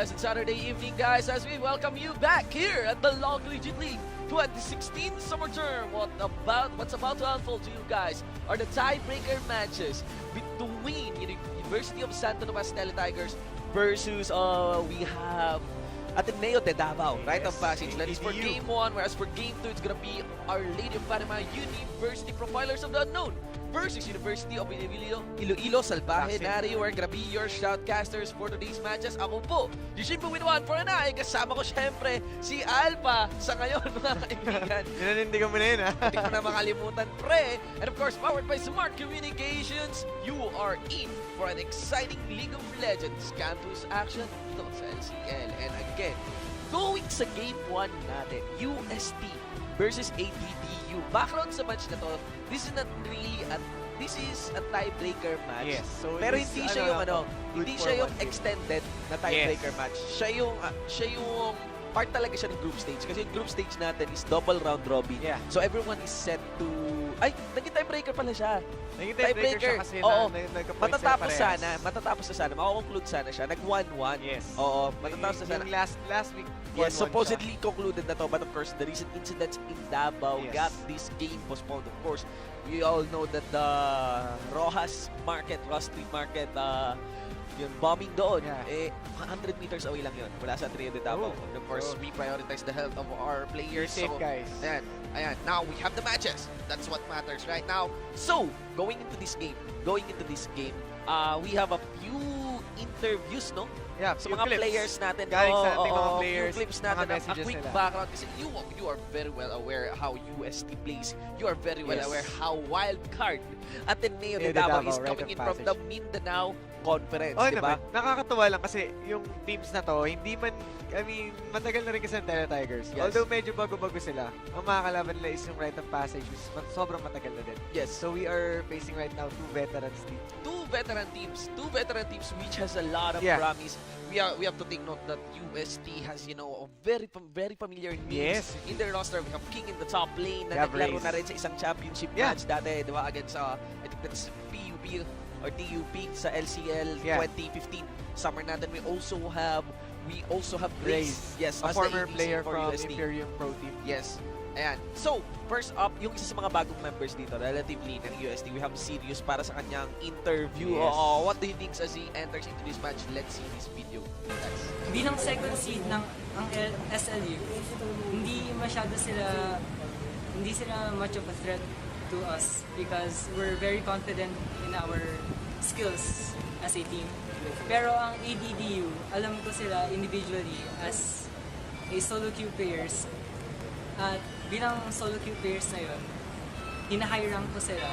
pleasant Saturday evening, guys, as we welcome you back here at the Long Collegiate League 2016 summer term. What's about to unfold to you guys are the tiebreaker matches between University of Santo Tomas Teletigers versus we have Ateneo de Davao, right of passage. That is for game 1, whereas for game 2, it's gonna be Our Lady of Panama University Profilers of the Unknown versus University of Iloilo Salvaje Nari. We're gonna be your shoutcasters for today's matches. Ako po, Yushin Buwinuan for an eye. Kasama ko syempre si Alpha sa ngayon, mga kaibigan. Pinanindigan mo na yun, ha? Hindi ko na makalimutan, pre. And of course, powered by Smart Communications, you are in for an exciting League of Legends campus action dito sa LCL. And again, going sa game 1 natin, UST versus ADDU. Background sa match na to, this is a tiebreaker match. Yes. So pero hindi siya yung hindi siya yung extended na tiebreaker Yes. match. Siya yung part talaga siya ng group stage. Kasi yung group stage natin is double round robin. Yeah. So everyone is set to... Ay, naging tiebreaker pala siya. Naging tiebreaker siya kasi Oo. nagka-points Matatapos na sana. Mako-conclude sana siya. Nag 1-1. Yes. Oo, matatapos na sana. Yung last week, Yes, 1-1 supposedly concluded na to, but of course, the recent incidents in Davao Yes. got this game postponed. Of course, we all know that the Rojas Street Market, yung bombing doon, Yeah. 100 meters away lang yun mula sa Trio de Davao. Oh. And of course, we prioritize the health of our players. Safe, guys. Ayan, now we have the matches. That's what matters right now. So, going into this game, we have a few interviews, no? Yeah, Sa few mga clips. players natin. Galing sa ating mga players, few clips natin. mga A messages quick nila. background kasi you are very well aware how UST plays. You are very well Yes. aware how wild card Ateneo de De Davao Davao, is right coming of in from the passage. Mindanao Conference, Oh, di ba? naman. Nakakatuwa lang kasi yung teams na to, hindi man, matagal na rin kasi ang Teletigers. Yes. Although medyo bago-bago sila, ang mga kalaban nila is yung right of passage, which is sobrang matagal na din. Yes. So we are facing right now two veterans teams. Two veteran teams which has a lot of Yeah. promise. We have to take note that UST has, a very familiar names Yes. in their roster. We have King in the top lane na Yeah, naglaro Brace. na rin sa isang championship Yeah. match dati, di ba? Against, I think that's PUB or TUP sa LCL Yeah. 2015. Summer natin, we also have Brace. Yes, A as the former ADC player for from UST. Imperium Pro Team. Yes. Ayan. So, first up, yung isa sa mga bagong members dito, relatively, ng UST, we have Sirius para sa kanyang interview. Yes. What do you think as he enters into this match? Let's see this video, guys. Bilang second seed ng ang SLU, hindi sila much of a threat to us because we're very confident in our skills as a team. Pero ang ADDU, alam ko sila individually as a solo queue players. At bilang solo queue players na yun, hinahiram ko sila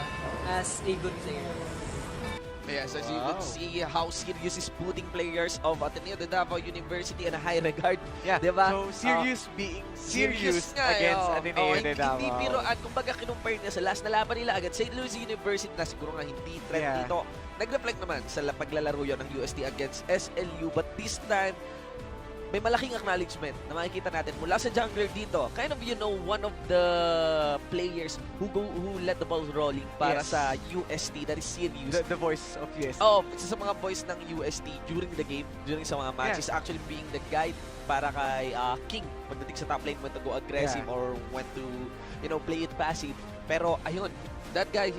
as a good player. Yes, as you can see how Sirius is putting players of Ateneo de Davao University in a high regard. Yeah. Diba? So Sirius being serious nga, against oh. Ateneo de Davao. Hindi biroan. Kumbaga, kinumpare niya sa last na laban nila agad St. Louis University na siguro nga hindi threat Yeah. dito. Nag-reflect naman sa paglalaro yun ng UST against SLU, but this time, may malaking acknowledgement na makikita natin mula sa jungler dito. Kind of, one of the players who let the ball rolling para Yes. sa UST, that is Sirius. The voice of UST. Oh, isa sa mga boys ng UST during the game, during sa mga matches, actually being the guide para kay King pagdating sa top lane, when to go aggressive or when to, play it passive. Pero ayun, that guy,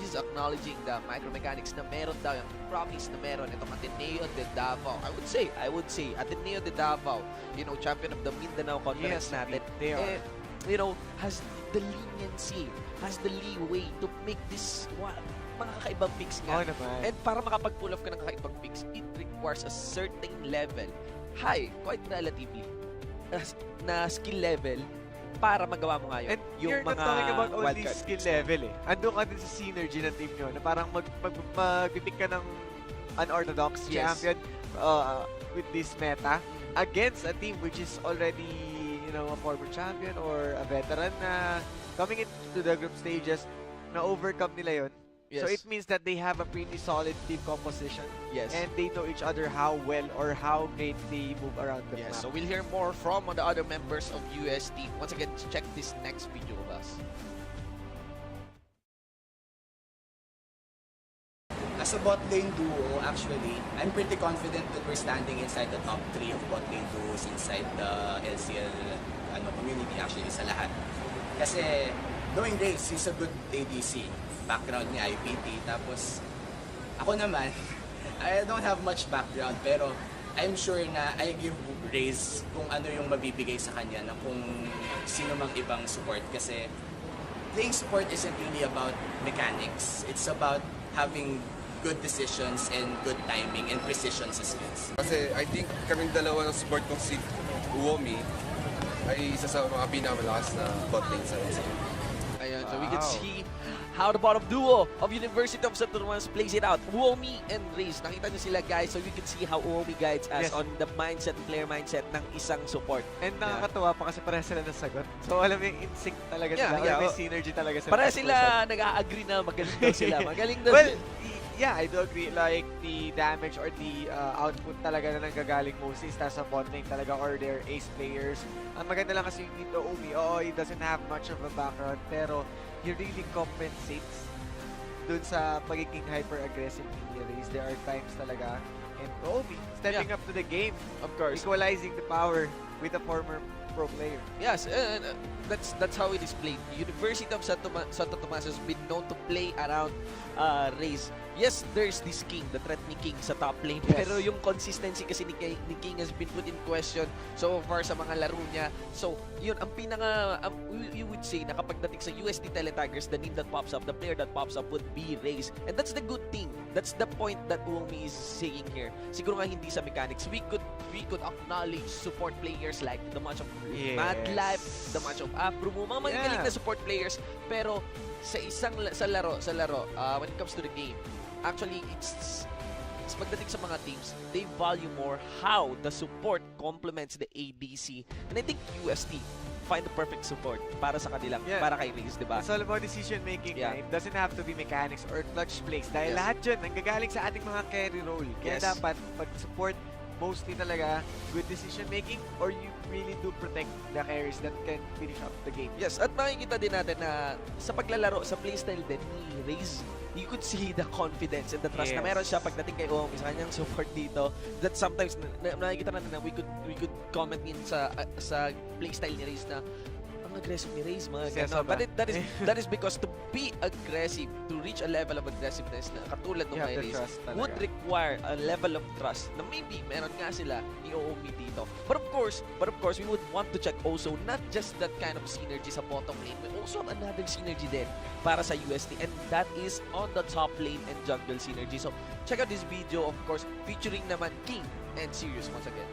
he's acknowledging the micromechanics na meron daw, yung promise na meron itong Ateneo de Davao. I would say Ateneo de Davao, champion of the Mindanao Conference natin. they are. Has the leniency, has the leeway to make this mga kakaibang picks nga. Oo naman. And para makapag-pull off ka ng kakaibang picks, it requires a certain level, high, quite relatively, na skill level para magawa mo nga yun. And yung you're not mga talking about only wildcard skill picks. level eh. Andun ka din sa synergy ng team nyo na parang mag-pick ka ng unorthodox Yes. champion with this meta against a team which is already, a former champion or a veteran na coming into the group stages na overcome nila yun. Yes. So it means that they have a pretty solid team composition Yes. and they know each other how well or how great they move around the Yes, map. so we'll hear more from the other members of UST. Once again, check this next video of us. As As a bot lane duo, actually, I'm pretty confident that we're standing inside the top 3 of bot lane duos inside the LCL community, actually, sa lahat. Kasi, knowing Raze, he's a good ADC. Background niya, IPT. Tapos, ako naman, I don't have much background, pero I'm sure na I give Raze kung ano yung mabibigay sa kanya na kung sino mang ibang support. Kasi, playing support isn't really about mechanics. It's about having good decisions and good timing and precision sa skills. Kasi I think kaming dalawa ng support kong si Uomi ay isa sa mga pinakamalakas na bot lane sa LCL. Ayan, so we can Wow. see how the bottom duo of University of Santo Tomas plays it out. Uomi and Raze. Nakita niyo sila, guys. So you can see how Uomi guides us Yes. on the mindset, player mindset ng isang support. And nakakatuwa pa kasi pareha sila nasagot. So alam mo yung in-sync talaga Yeah, sila. yeah, Or may oh. synergy talaga sila. Para as sila person. nag-a-agree na magaling daw sila. Magaling daw Well, sila. yeah, I do agree. Like, the damage or the output talaga na nanggagaling mostly is nasa bot lane talaga or their ace players. Ang maganda lang kasi yung dito, Umi, he doesn't have much of a background, pero he really compensates dun sa pagiging hyper-aggressive ni Raze. There are times talaga. And Umi, stepping up to the game, Of course. equalizing the power with a former pro player. Yes, that's how it is played. University of Santo Tomas has been known to play around Raze. Yes, there's this King, the threat ni King sa top lane. Yes. Pero yung consistency kasi ni King has been put in question so far sa mga laro niya. So, yun, ang you would say na kapag dating sa UST Teletigers, the name that pops up, the player that pops up would be Raze. And that's the good thing. That's the point that Uomi is saying here. Siguro nga hindi sa mechanics. We could acknowledge support players like the match of Mad Life, the match of Afro, mga magagaling na support players. Pero sa laro, when it comes to the game, actually it's pagdating sa mga teams, they value more how the support complements the ADC. And I think UST find the perfect support para sa kanilang, para kay Raze, di ba? It's all about decision making. Yeah. It doesn't have to be mechanics or clutch plays. Dahil Yes. lahat yun, nanggagaling sa ating mga carry role. Kaya Yes. dapat pag-support mostly talaga good decision making or you really do protect the carries that can finish up the game. Yes, at makikita din natin na sa paglalaro, sa playstyle din ni Raze, you could see the confidence and the trust na Yes. meron siya pagdating kay Uomi sa kanyang support dito. That sometimes nakikita natin na we could comment in sa playstyle ni Raze na ang aggressive ni Raze, mga Siya ganon. sobra. But that is because to be aggressive, to reach a level of aggressiveness na katulad ng You have kay the Raze, trust talaga. would require a level of trust na maybe meron nga sila ni Uomi dito. But of course, we would want to check also not just that kind of synergy sa bottom lane, we also have another synergy din para sa UST, and that is on the top lane and jungle synergy. So check out this video, of course, featuring naman King and Sirius once again.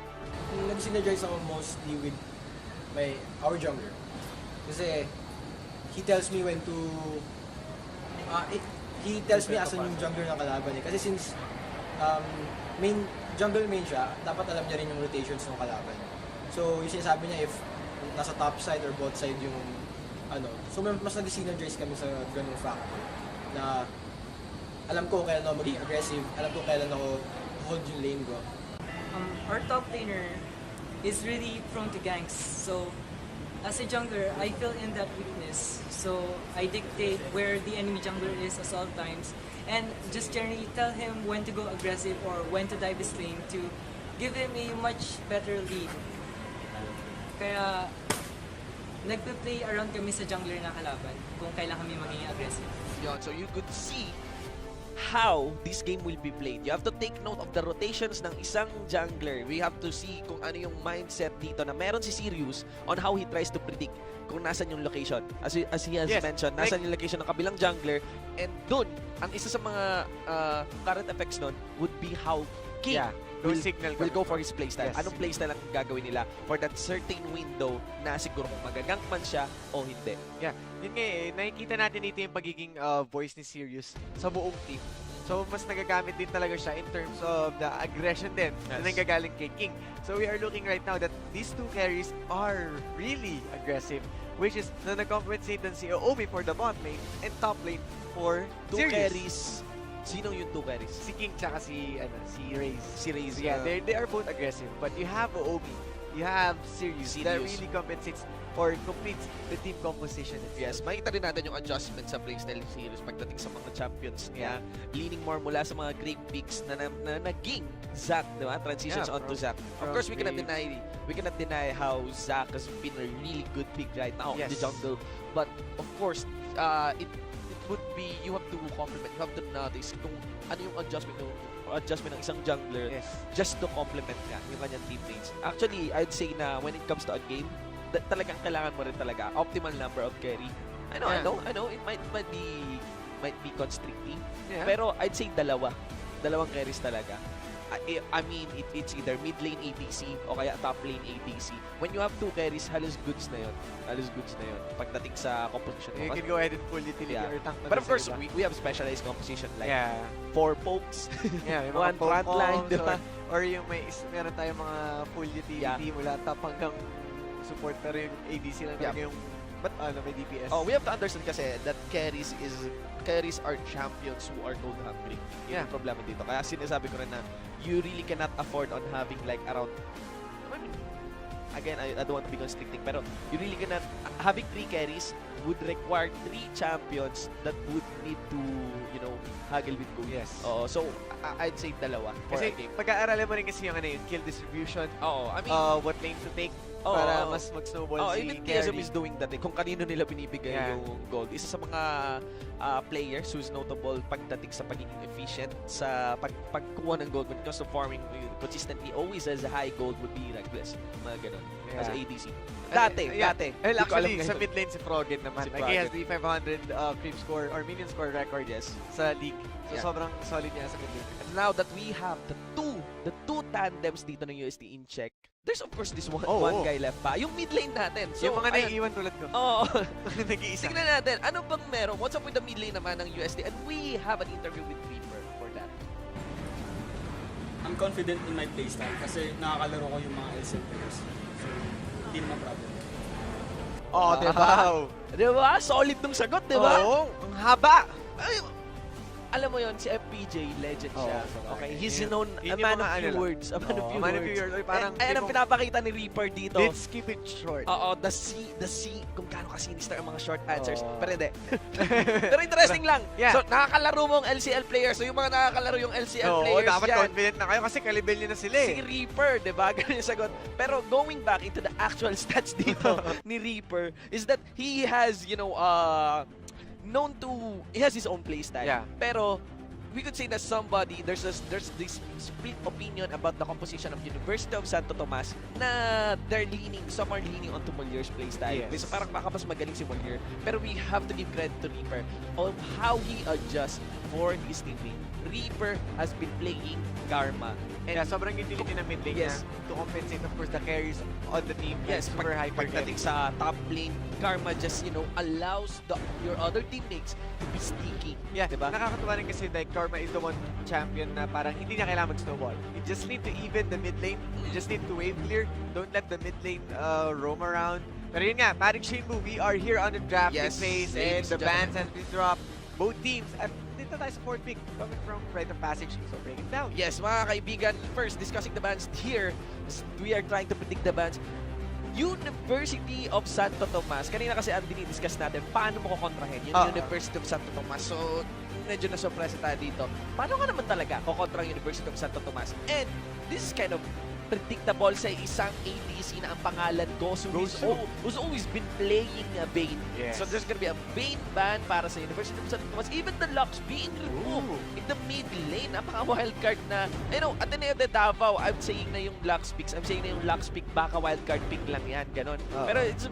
Nag-synergize ako mostly with our jungler. Kasi he tells me when to he tells me asan yung jungler ng kalaban eh. Kasi since jungle main siya, dapat alam niya rin yung rotations ng kalaban. So yung sinasabi niya if nasa top side or bot side yung so mas nag-synergize kami sa ganung factor na alam ko kailan ako maging aggressive, alam ko kailan ako hold yung lane ko. Our top laner is really prone to ganks. So as a jungler, I fill in that weakness. So I dictate where the enemy jungler is at all times, and just generally tell him when to go aggressive or when to dive his lane to give him a much better lead. Kaya nagpe-play around kami sa jungler na kalaban kung kailan kami maging aggressive. Yun, so you could see how this game will be played. You have to take note of the rotations ng isang jungler. We have to see kung ano yung mindset dito na meron si Sirius on how he tries to predict kung nasan yung location. As he has mentioned, nasan yung location ng kabilang jungler. And dun, ang isa sa mga current effects nun would be how King will go for his playstyle. Yes. Anong playstyle ang gagawin nila for that certain window na siguro kung magagank man siya o hindi. Yeah, yun nga nakikita natin dito yung pagiging voice ni Sirius sa buong team. So, mas nagagamit din talaga siya in terms of the aggression din na nanggagaling kay King. So, we are looking right now that these two carries are really aggressive, which is na nag-compensate din si Uomi for the bot lane and top lane for Two Sirius. carries. Sino yung two carries? Si King tsaka si Raze. Si Raze. Yeah, they are both aggressive, but you have Uomi. you have Sirius that Sirius. really compensates or completes the team composition itself. Yes, makita rin natin yung adjustment sa playstyle ni Sirius pagdating sa mga champions niya. Leaning more mula sa mga Grave picks na naging Zac, di ba? Transitions Yeah, onto from- Zac. Of from course, we cannot Grave. deny how Zac has been a really good pick right now in the Yes. jungle. But of course, it would be, you have to complement, you have to notice kung ano yung adjustment ng isang jungler Yes. just to complement nga yung kanyang teammates. Actually, I'd say na when it comes to a game, talagang kailangan mo rin talaga optimal number of carry. I know, it might be constricting. Yeah. Pero I'd say dalawang carries talaga. I mean, it's either mid lane ADC o kaya top lane ADC. When you have 2 carries, halos goods na yun. Pagdating sa composition You mo. can go ahead and pull utility Yeah. or tank na But of sa course, iba. we have specialized composition like yeah. 4 pokes, Yeah, may one mga front line, Pokemons di ba? or yung meron tayong mga full utility mula top hanggang support pero yung ADC lang Yeah. talaga yung may DPS. Oh, we have to understand kasi that carries are champions who are gold hungry. Yun Yeah. yung problema dito. Kaya sinasabi ko rin na you really cannot afford on having like around, I mean, again, I don't want to be constricting, pero you really cannot, having 3 carries would require 3 champions that would need to, haggle with gold. Yes. So I'd say dalawa for a Kasi game. pag-aaralan mo rin kasi yung kill distribution, Oo, I mean, what lane to take Oo, para oo. mas mag-snowball si even carry. TSM is doing that kung kanino nila binibigay Yeah. yung gold. Isa sa mga players who's notable pagdating sa pagiging efficient sa pagkuha ng gold when it comes to farming consistently, always as a high gold would be Reckless. Mga ganun. As Yeah. ADC. Dati. Well, Di ko alam actually, ngayon. sa mid lane si Froggen naman. Si Like, he has Froggen. the 500 creep score or minion score record sa league. So, Yeah. sobrang solid niya sa mid lane. And now that we have the two tandems dito ng UST in check, there's of course this one guy left pa. Yung mid lane natin. So, yung mga ayan. naiiwan tulad ko. Oo. Nag-iisa. Tingnan natin, ano bang meron? What's up with the mid lane naman ng UST? And we have an interview with Reaper for that. I'm confident in my playstyle kasi nakakalaro ko yung mga LCL players. So, hindi naman problem. Oh, diba? Diba? Solid nung sagot, diba? Oo, ang haba. Ay, alam mo yon si FPJ, legend siya. Oo, Okay, sabagay. he's Yun- known a yun yung man mga of ano few lang. words. A man of Oo, few man of words. few words. Parang, Ayan ang tipong, pinapakita ni Reaper dito. let's keep it short. Oo, the C, kung gaano ka-sinister ang mga short answers. Oo. Pero hindi. Pero interesting lang. Yeah. So, nakakalaro mo ang LCL players. So, yung mga nakakalaro yung LCL Oo, players dapat yan. confident na kayo kasi kalibel niyo na sila Si eh. Reaper, di ba? Ganun yung sagot. Pero going back into the actual stats dito ni Reaper is that he has, he has his own playstyle. Yeah. Pero we could say that there's this split opinion about the composition of University of Santo Tomas na some are leaning onto Molier's playstyle. Yes. So parang baka mas magaling si Molier. Pero we have to give credit to Reaper on how he adjusts for his teammate. Reaper has been playing Karma. And Yeah, sobrang utility ng mid lane Yes. niya to compensate of course the carries on the team. yes, super hyper pagdating sa top lane, Karma just, allows your other teammates to be sticky. Yeah, Diba? nakakatuwa rin kasi like Karma is the one champion na parang hindi niya kailangan mag-snowball. You just need to even the mid lane. You just need to wave clear. Don't let the mid lane roam around. Pero yun nga, Patrick Shinbu, we are here on the drafting Yes, phase and ladies the and bans has been dropped. Both teams, at dito tayo sa fourth pick, coming from Rite of Passage, so break it down. Yes, mga kaibigan, first discussing the bans here, we are trying to predict the bans. University of Santo Tomas. Kanina kasi ang dinidiscuss natin, paano mo kukontrahin yung University of Santo Tomas. So, medyo na-surprise tayo dito. Paano nga naman talaga kukontra ang University of Santo Tomas? And this is kind of predictable sa isang ADC na ang pangalan Gosu, who's always been playing Bane. Yes. So there's gonna be a Bane ban para sa University of Santo Tomas. Even the Lux being removed in the mid lane. Napaka-wildcard na, Ateneo de Davao, I'm saying na yung Lux picks. I'm saying na yung Lux pick, baka wildcard pick lang yan. Ganon. Pero it's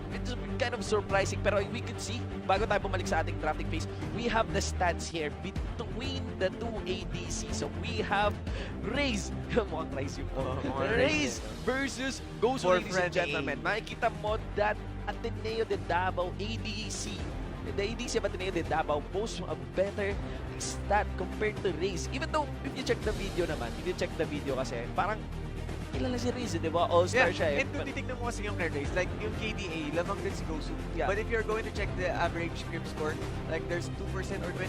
kind of surprising. Pero we could see, bago tayo bumalik sa ating drafting phase, we have the stats here between the two ADC. So we have Raze. Mukhang Raze yung Raze versus Gosu, ladies and gentlemen. Makikita mo that Ateneo de Davao ADC. The ADC of Ateneo de Davao boasts a better stat compared to Raze. Even though, if you check the video kasi, parang kilala si Raze, di ba? All-star siya eh. And kung titignan mo kasi yung kay Raze, like yung KDA, lamang din si Gosu. Yeah. But if you're going to check the average creep score, like there's 2% or 20%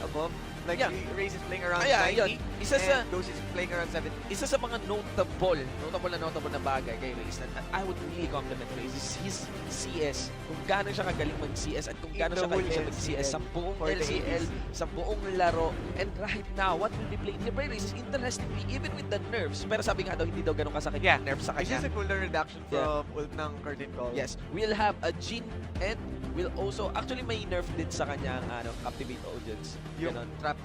above Like, Yeah. Raze is playing around Kaya, 90, yun. Isa sa- and Ghost is playing around 70. Isa sa mga notable na bagay kay Raze na I would really compliment Raze is his CS. Kung gaano siya kagaling mag-CS at kung In gaano the siya whole kagaling siya mag-CS sa LCL buong for the LCL, ADC. sa buong laro. And right now, what will be playing by Raze is interestingly, even with the nerfs, pero sabi nga daw, hindi daw ganun kasakit Yeah. yung nerfs sa It's kanya. just a cooldown reduction Yeah. from ult ng Curtain Call. Yes, we'll have a Jhin and we'll also, actually may nerf din sa kanya ang Captivate Audience. Yung Ganon. trap.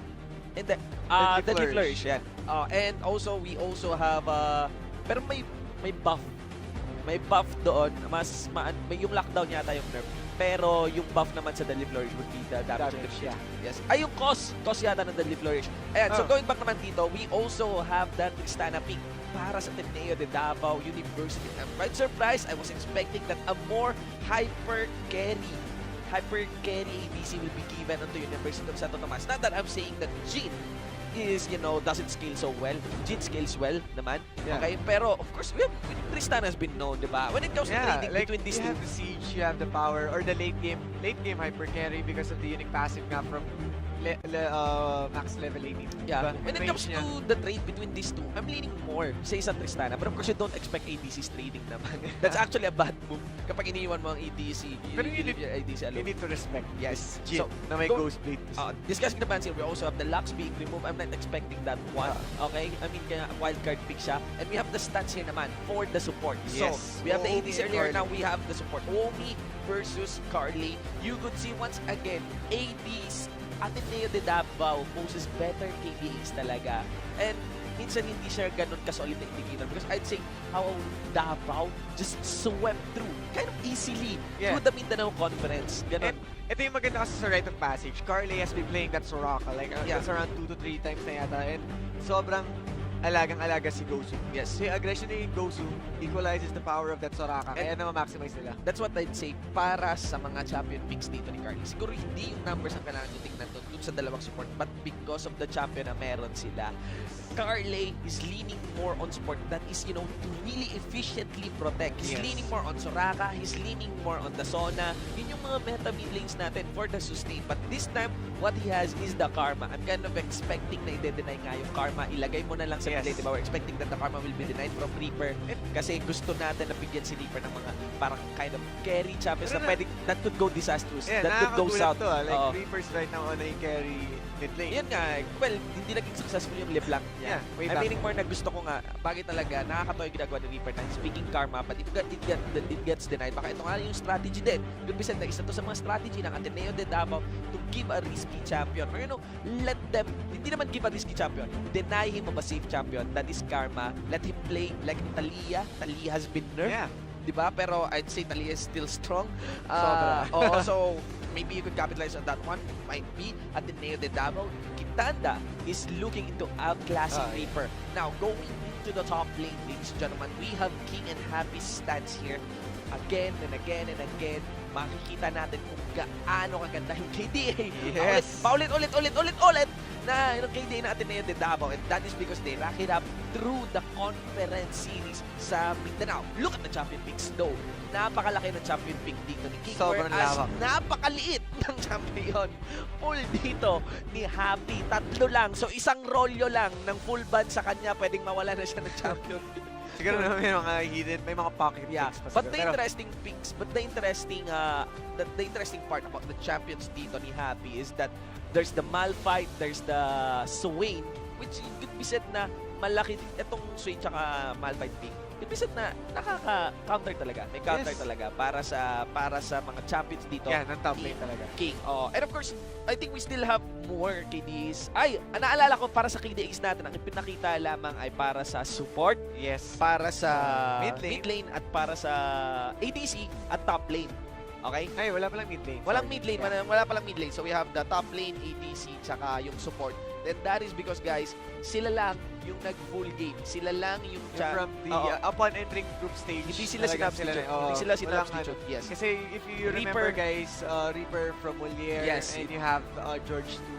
And then, Deadly Deadly Flourish. Flourish, yan. And also, we also have, pero may buff. May buff doon. May yung lockdown yata yung nerf. Pero yung buff naman sa Deadly Flourish would be the damage Damage, reduction. yeah. Yes. Ay, yung cost yata ng Deadly Flourish. Ayan, so Oh. going back naman dito, we also have that Tristana pick para sa Ateneo de Davao University. I'm quite surprised. I was expecting that a more hyper carry ADC will be given onto University of Santo Tomas. Not that I'm saying that Jhin is, doesn't scale so well. Jhin scales well naman. Yeah. Okay? Pero, of course, Tristana has been known, di ba? When it comes to trading like, between these you two, have the siege, you have the power, or the late game hyper carry because of the unique passive nga from max level 18. yeah. Diba? When it Range comes niya. to the trade between these two, I'm leaning more sa isang Tristana. But of course, you don't expect ADCs trading naman. That's actually a bad move. Kapag iniwan mo ang ADC, Pero you leave your ADC You alone. need to respect Yes. Jhin So, na may go- Ghost Blade. Discussing the bans here, we also have the Lux being removed. I'm not expecting that one. Okay? I mean, kaya wildcard pick siya. And we have the stats here naman for the support. Yes. So, we have the Omi ADC and earlier. Carly. Now we have the support. Omi versus Carly. You could see once again, ADs, Ateneo de Davao poses better KDAs talaga. And minsan hindi siya ganun kasolid na indicator because I'd say how Davao just swept through kind of easily Yeah. through the Mindanao Conference. Ganon. And ito yung maganda kasi sa Rite of Passage. Carly has been playing that Soraka. Like, Yeah. that's around 2 to 3 times na yata. And sobrang alagang-alaga si Gosu. Yes. So yung aggression ni Gosu equalizes the power of that Soraka. Kaya na-maximize nila. That's what I'd say para sa mga champion picks dito ni Carly. Siguro hindi yung numbers ang kailangan nyo tingnan dun sa dalawang support, but because of the champion na meron sila, Carly is leaning more on support that is, to really efficiently protect. He's Yes. leaning more on Soraka, he's leaning more on the Sona. Yun yung mga meta mid lanes natin for the sustain. But this time, what he has is the Karma. I'm kind of expecting na i-deny nga yung Karma. Ilagay mo na lang sa Yes. mid lane, diba? We're expecting that the Karma will be denied from Reaper. Kasi gusto natin na bigyan si Reaper ng mga parang kind of carry champions Pero na pwede, that could go disastrous. Yeah, that could go south. to. Like, Oo. Reapers right now on a carry mid lane. Yun nga, well, hindi naging successful yung LeBlanc niya. Yeah, way I'm back. meaning more na gusto ko nga, bagay talaga, nakakatawa yung ginagawa ni Reaper na speaking Karma, but it gets denied. Baka ito nga yung strategy din. Good be said na isa to sa mga strategy ng Ateneo de Davao to give a risky champion. Or let them, hindi naman give a risky champion, deny him of a safe champion. That is Karma. Let him play like Talia. Talia has been nerfed. Yeah. Diba? Pero I'd say Talia is still strong. Sobra. So maybe you could capitalize on that one. Might be Ateneo de Davao. Kitanda is looking into outclassing Yeah. Reaper. Now, going into the top lane, ladies and gentlemen, we have King and Happy stats here. Again and again and again, makikita natin kung gaano kaganda yung KDA. Yes. Paulit na yung KDA na Ateneo de Davao, and that is because they rack it up through the conference series sa Mindanao. Look at the champion picks though. Napakalaki ng champion pick dito ni King, Sobrang whereas lawak. napakaliit ng champion. Full dito ni Happy. 3 lang. So isang rolyo lang ng full ban sa kanya, pwedeng mawala na siya ng champion. Siguro na may mga hidden, may mga pocket Yeah, picks pa but siguro. the interesting picks, the interesting part about the champions dito ni Happy is that there's the Malphite, there's the Swain, which could be said na malaki itong Swain tsaka Malphite pick. Could be said na nakaka-counter talaga. May counter Yes. talaga para sa mga champions dito. Yeah, ng top lane talaga. King. And of course, I think we still have more KDs. Ay, naalala ko para sa KDs natin, ang pinakita lamang ay para sa support, Yes. para sa Mid lane. mid lane at para sa ADC at top lane. Okay? Ay, wala palang mid lane. Walang Sorry. mid lane, Yeah. wala palang mid lane. So we have the top lane, ADC, tsaka yung support. And that is because guys, sila lang yung nag-full game. Sila lang yung From the, Oo. upon entering group stage, Hindi sila talagang sinubstitute. oo, Hindi sila walang sinubstitute. ano. Yes. Kasi if you Reaper. remember guys, Reaper from Moliere, Yes. and you have George to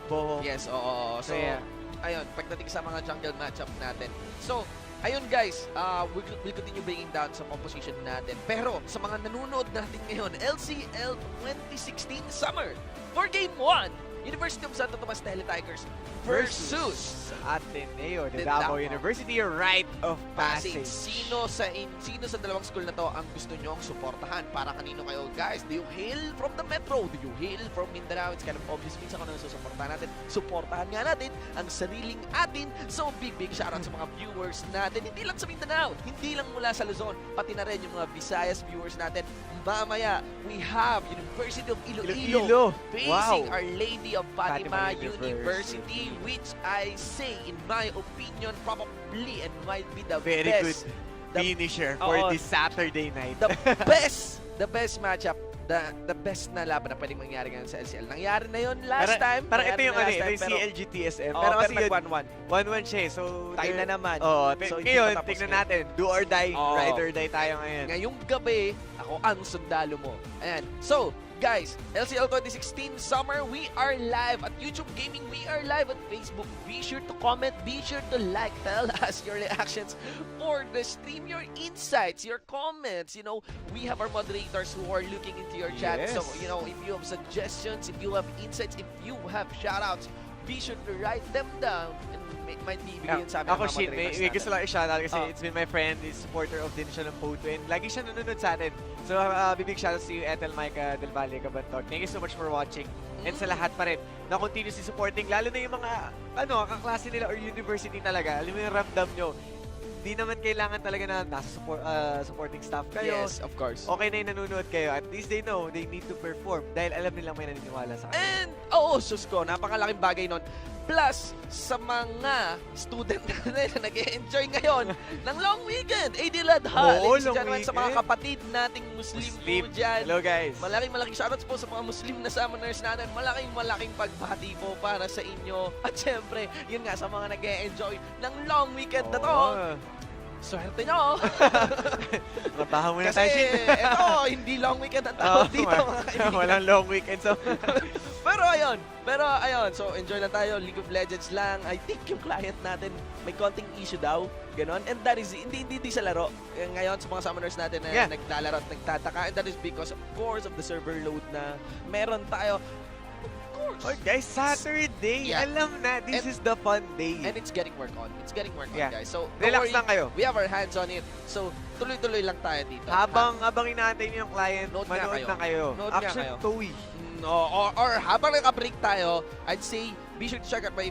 Boho. Yes, oo. So, So, yeah. ayun, pagdating sa mga jungle matchup natin. So, ayun guys, we'll continue bringing down sa composition natin. Pero, sa mga nanonood natin ngayon, LCL 2016 Summer, for Game 1, University of Santo Tomas Tele Tigers versus Ateneo de de Davao Davao University, Rite of Passage. Passage. Sino sa dalawang school na to ang gusto nyong suportahan? Para kanino kayo, guys? Do you hail from the Metro? Do you hail from Mindanao? It's kind of obvious minsan kung ano susuportahan natin. Suportahan nga natin ang sariling atin. So, big shoutout sa mga viewers natin. Hindi lang sa Mindanao, hindi lang mula sa Luzon, pati na rin yung mga Visayas viewers natin. Mamaya, we have University of Iloilo facing Our Lady of Fatima University, which I say, in my opinion, probably and might be the Very best. good finisher for Oo. this Saturday night. The best matchup, the best na laban na pwedeng mangyari ngayon sa LCL. Nangyari na yun last time. Parang ito nangyari yung na ano, last ito time, yung pero- CLGTSM. Oo, Pero pero kasi yun, nag-1-1. 1-1 siya eh. So, Tayo na naman. Oh, So, hindi ngayon, pa tapos tignan ngayon. natin. Do or die, Oo. ride or die tayo ngayon. Ngayong gabi, ako ang sundalo mo. Ayan. So, guys, LCL 2016 Summer, we are live at YouTube Gaming. We are live at Facebook. Be sure to comment. Be sure to like. Tell us your reactions for the stream, your insights, your comments. You know, we have our moderators who are looking into your chat. Yes. So, you know, if you have suggestions, if you have insights, if you have shoutouts, be sure to write them down and might be ibigay yun sa amin Ako, ng mga Shin, may moderators gusto natin. lang i-shoutout kasi Oh. it's been my friend, is supporter of din siya ng Photo, and lagi siya nanonood sa atin. So, big shoutouts to you, Ethel Micah Del Valle Cabantor. Thank you so much for watching. And sa lahat pa rin, na continuously supporting, lalo na yung mga, kaklase nila or university talaga. Alam mo yung ramdam nyo. Di naman kailangan talaga na nasa supporting staff kayo. Yes, of course. Okay na yung nanonood kayo. At least they know they need to perform dahil alam nilang may naniniwala sa kanila. And, sus ko, napakalaking bagay nun. Plus, sa mga student natin na nag-e-enjoy ngayon ng long weekend, ADDU Ladha, Oo, ladies and long gentlemen, sa mga weekend. kapatid nating Muslim po dyan. Hello guys. Malaking shoutouts po sa mga Muslim na summoners natin. Malaking pagbati po para sa inyo. At syempre, yun nga, sa mga nag-e-enjoy ng long weekend na to. Oo. Swerte nyo! Trabaho muna Kasi, tayo, Shin. eto, hindi long weekend ang tawag dito, mga kaibigan. Walang long weekend. So, Pero ayun, so enjoy lang tayo, League of Legends lang. I think yung client natin may konting issue daw, ganon. And that is, hindi sa laro. Ngayon, sa mga summoners natin na naglalaro at nagtataka, and that is because, of course, of the server load na meron tayo. Of course. oh guys, Saturday. Yeah. Alam na, this is the fun day. And it's getting work on. It's getting work on, Yeah. guys. So, don't Relax worry, lang kayo. we have our hands on it. So, tuloy-tuloy lang tayo dito. Habang inaantay niyo yung client, Note nga manood kayo. na kayo. Note nga Action kayo. Toy. Or habang naka-break tayo, I'd say be sure to check out my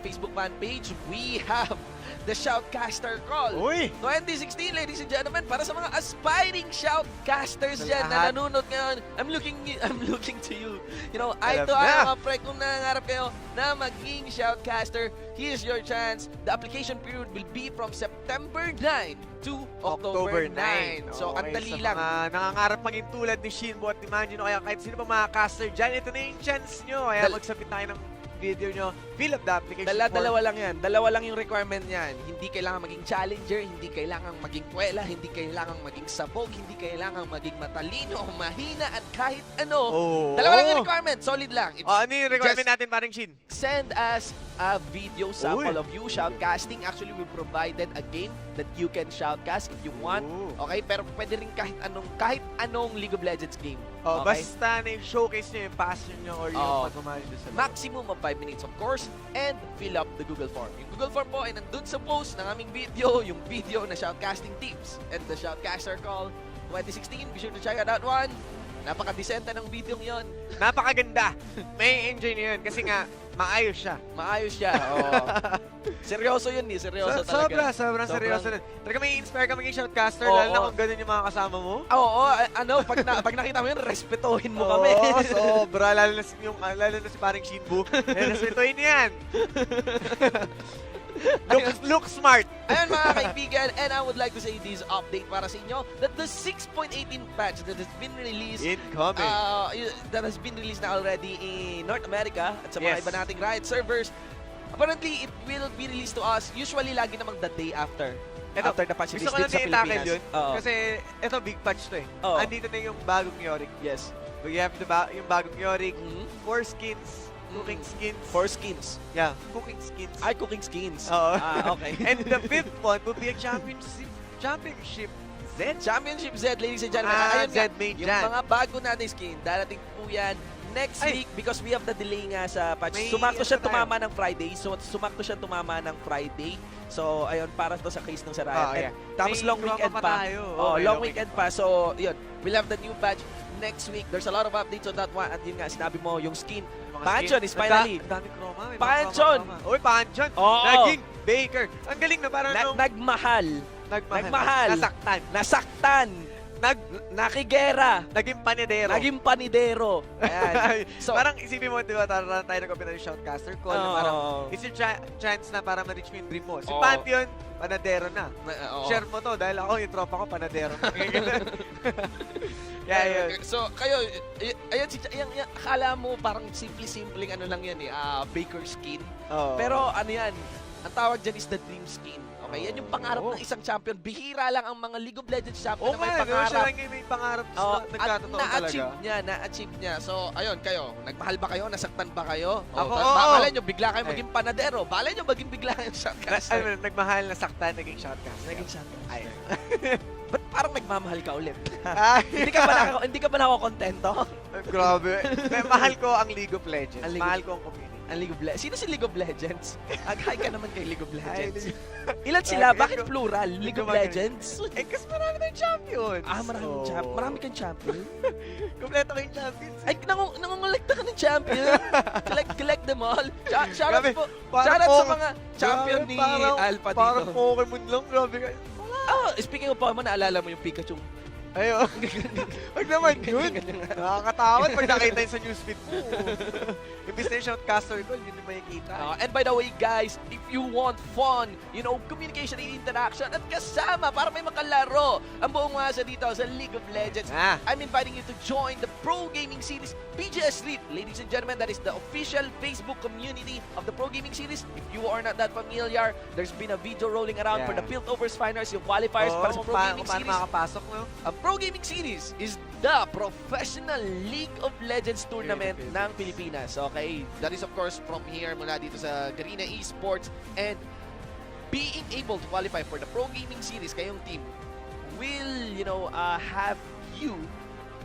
Facebook fan page. We have the Shoutcaster Call. Uy! 2016, ladies and gentlemen, para sa mga aspiring shoutcasters Sa dyan lahat. na nanonood ngayon, I'm looking to you. You know, Alam ito na. ang mga pre, kung nangangarap kayo na maging shoutcaster, here's your chance. The application period will be from September 9 to October 9. So, ang dali lang. Sa mga nangangarap maging tulad ni Shinbo at ni Manjino, kaya kahit sino pa mga caster dyan, ito na yung chance nyo. Kaya magsabit tayo ng video nyo, fill up the application form. Dalawa lang yan. Dalawa lang yung requirement niyan. Hindi kailangan maging challenger, hindi kailangan maging puwela, hindi kailangan maging sabog, hindi kailangan maging matalino o mahina at kahit ano. Oh. Dalawa lang yung requirement. Solid lang. It's ano yung requirement just natin, parang Shin? send us a video sample Uy. of you shoutcasting. Actually, we provided a game that you can shoutcast if you want. Ooh. Okay? Pero pwede rin kahit anong League of Legends game. Oh, Okay? basta na yung showcase nyo yung passion nyo or yung Oo. pagmamahal nyo sa laro. Maximum of 5 minutes, of course, and fill up the Google form. Yung Google form po ay nandun sa post ng aming video, yung video na shoutcasting tips and the shoutcaster call 2016. Be sure to check out that one. Napaka-decente ng video yon. Napakaganda. May enjoy nyo yun kasi nga, maayos siya. Maayos siya. Oo. Seryoso yun eh. Seryoso talaga. Sobrang seryoso nun. Talaga may inspire ka maging shoutcaster, Oo. lalo na kung ganun yung mga kasama mo. Oo, pag nakita mo yun, respetuhin mo kami. Oo, sobra. Lalo na si parang Shinbu. Respetuhin yan. Look smart. Ayun mga kaibigan, and I would like to say this update para sa inyo that the 6.18 patch that has been released Incoming. na already in North America at sa mga Yes. iba nating Riot servers. Apparently, it will be released to us usually lagi namang the day after. Eto, After the patch Gusto release ko dito lang sa i-tackle Pilipinas. yun. Oo. Kasi ito, big patch to eh. Oo. Andito na yung bagong Yorick. Yes. We have yung bagong Yorick, Mhm. 4 skins, cooking skins. 4 skins. Yeah, cooking skins. Ay, cooking skins. Oo. Okay. And the 5th one will be a championship Z. Championship Z, ladies and gentlemen. Ah, Ayun nga, Z main yung dyan. mga bago nating skin, darating po yan next Ay. week, because we have the delay nga sa patch, May sumakto siya ano tayo? tumama ng Friday. So, sumakto siya tumama ng Friday. So, ayun, para to sa case ng Saraya. Yeah. Tapos May long drama weekend pa pa. tayo. Oh, Okay, long long weekend pa. So, yun, we'll have the new patch next week. There's a lot of updates on that one. At yun nga, sinabi mo, yung skin. Mga Panchon skin. is finally. Ang daming chroma. May mga Panchon! chroma. Uy, Panchon! Oo. Naging Baker. Ang galing na parang nung Nagmahal. Nagmahal. Nasaktan. Nasaktan. Nakigera. Naging panidero. Naging panidero. Ayan. So, parang isipin mo, di ba, tayo nag-open ng shoutcaster call na parang Oo. it's your chance na para ma-reach mo yung dream mo. Si Oo. Pantheon, panadero na. oo. Share mo to dahil ako, yung tropa ko, panadero na. Kaya yun. So, kayo, ayan, akala mo parang simple-simpleng ano lang yan baker skin. Oo. Pero ano yan, ang tawag dyan is the dream skin. Okay, yan yung pangarap Oo. ng isang champion. Bihira lang ang mga League of Legends champion Oo na may nga, no? pangarap. Siya lang yung may pangarap Oo, na at nagkatotoo talaga. na-achieve niya. So, ayun, kayo, nagmahal ba kayo? Nasaktan ba kayo? Ako, tapos oo. Balay nyo, bigla kayo Ay. maging panadero. Balay nyo, maging bigla kayong shotcaster. Nagmahal na saktan, naging shotcaster. Naging shotcaster. Ay. Ba't parang nagmamahal ka ulit? Ay. hindi ka ba nakokontento? Grabe. Mahal ko ang League of Legends. Ang League Mahal ko ang community. Ang League of Legends. Sino si League of Legends? Ag-hi ka naman kay League of Legends. Ay, Ilan sila? Okay, Bakit plural? League of Legends? kasi marami tayong champions. Maraming champion. Marami kang champion. Kompleto kayong champions. Ay, nangongolekta ka ng champion. collect them all. Shoutout Grabe, po. parang Shoutout sa Pokemon. mga champion Grabe, ni parang- Alpha Parang dito. Pokemon lang. Grabe kayo. Speaking of Pokemon, naalala mo yung Pikachu. Ayun. Wag naman yun. Ganyan nga. Nakakatakot pag nakita yun sa newsfeed mo. Imbis na yung shoutcaster ko, yun yung makikita. And by the way, guys, if you want fun, communication and interaction at kasama para may makalaro ang buong masa dito sa League of Legends, I'm inviting you to join the Pro Gaming Series PGS League. Ladies and gentlemen, that is the official Facebook community of the Pro Gaming Series. If you are not that familiar, there's been a video rolling around for the Piltovers Finals, yung qualifiers para sa Pro Gaming paano Series. makapasok, no? Ang Pro Gaming Series is the professional League of Legends tournament ng Pilipinas. Okay, that is of course from here mula dito sa Garena Esports, and being able to qualify for the Pro Gaming Series, kayong team will have you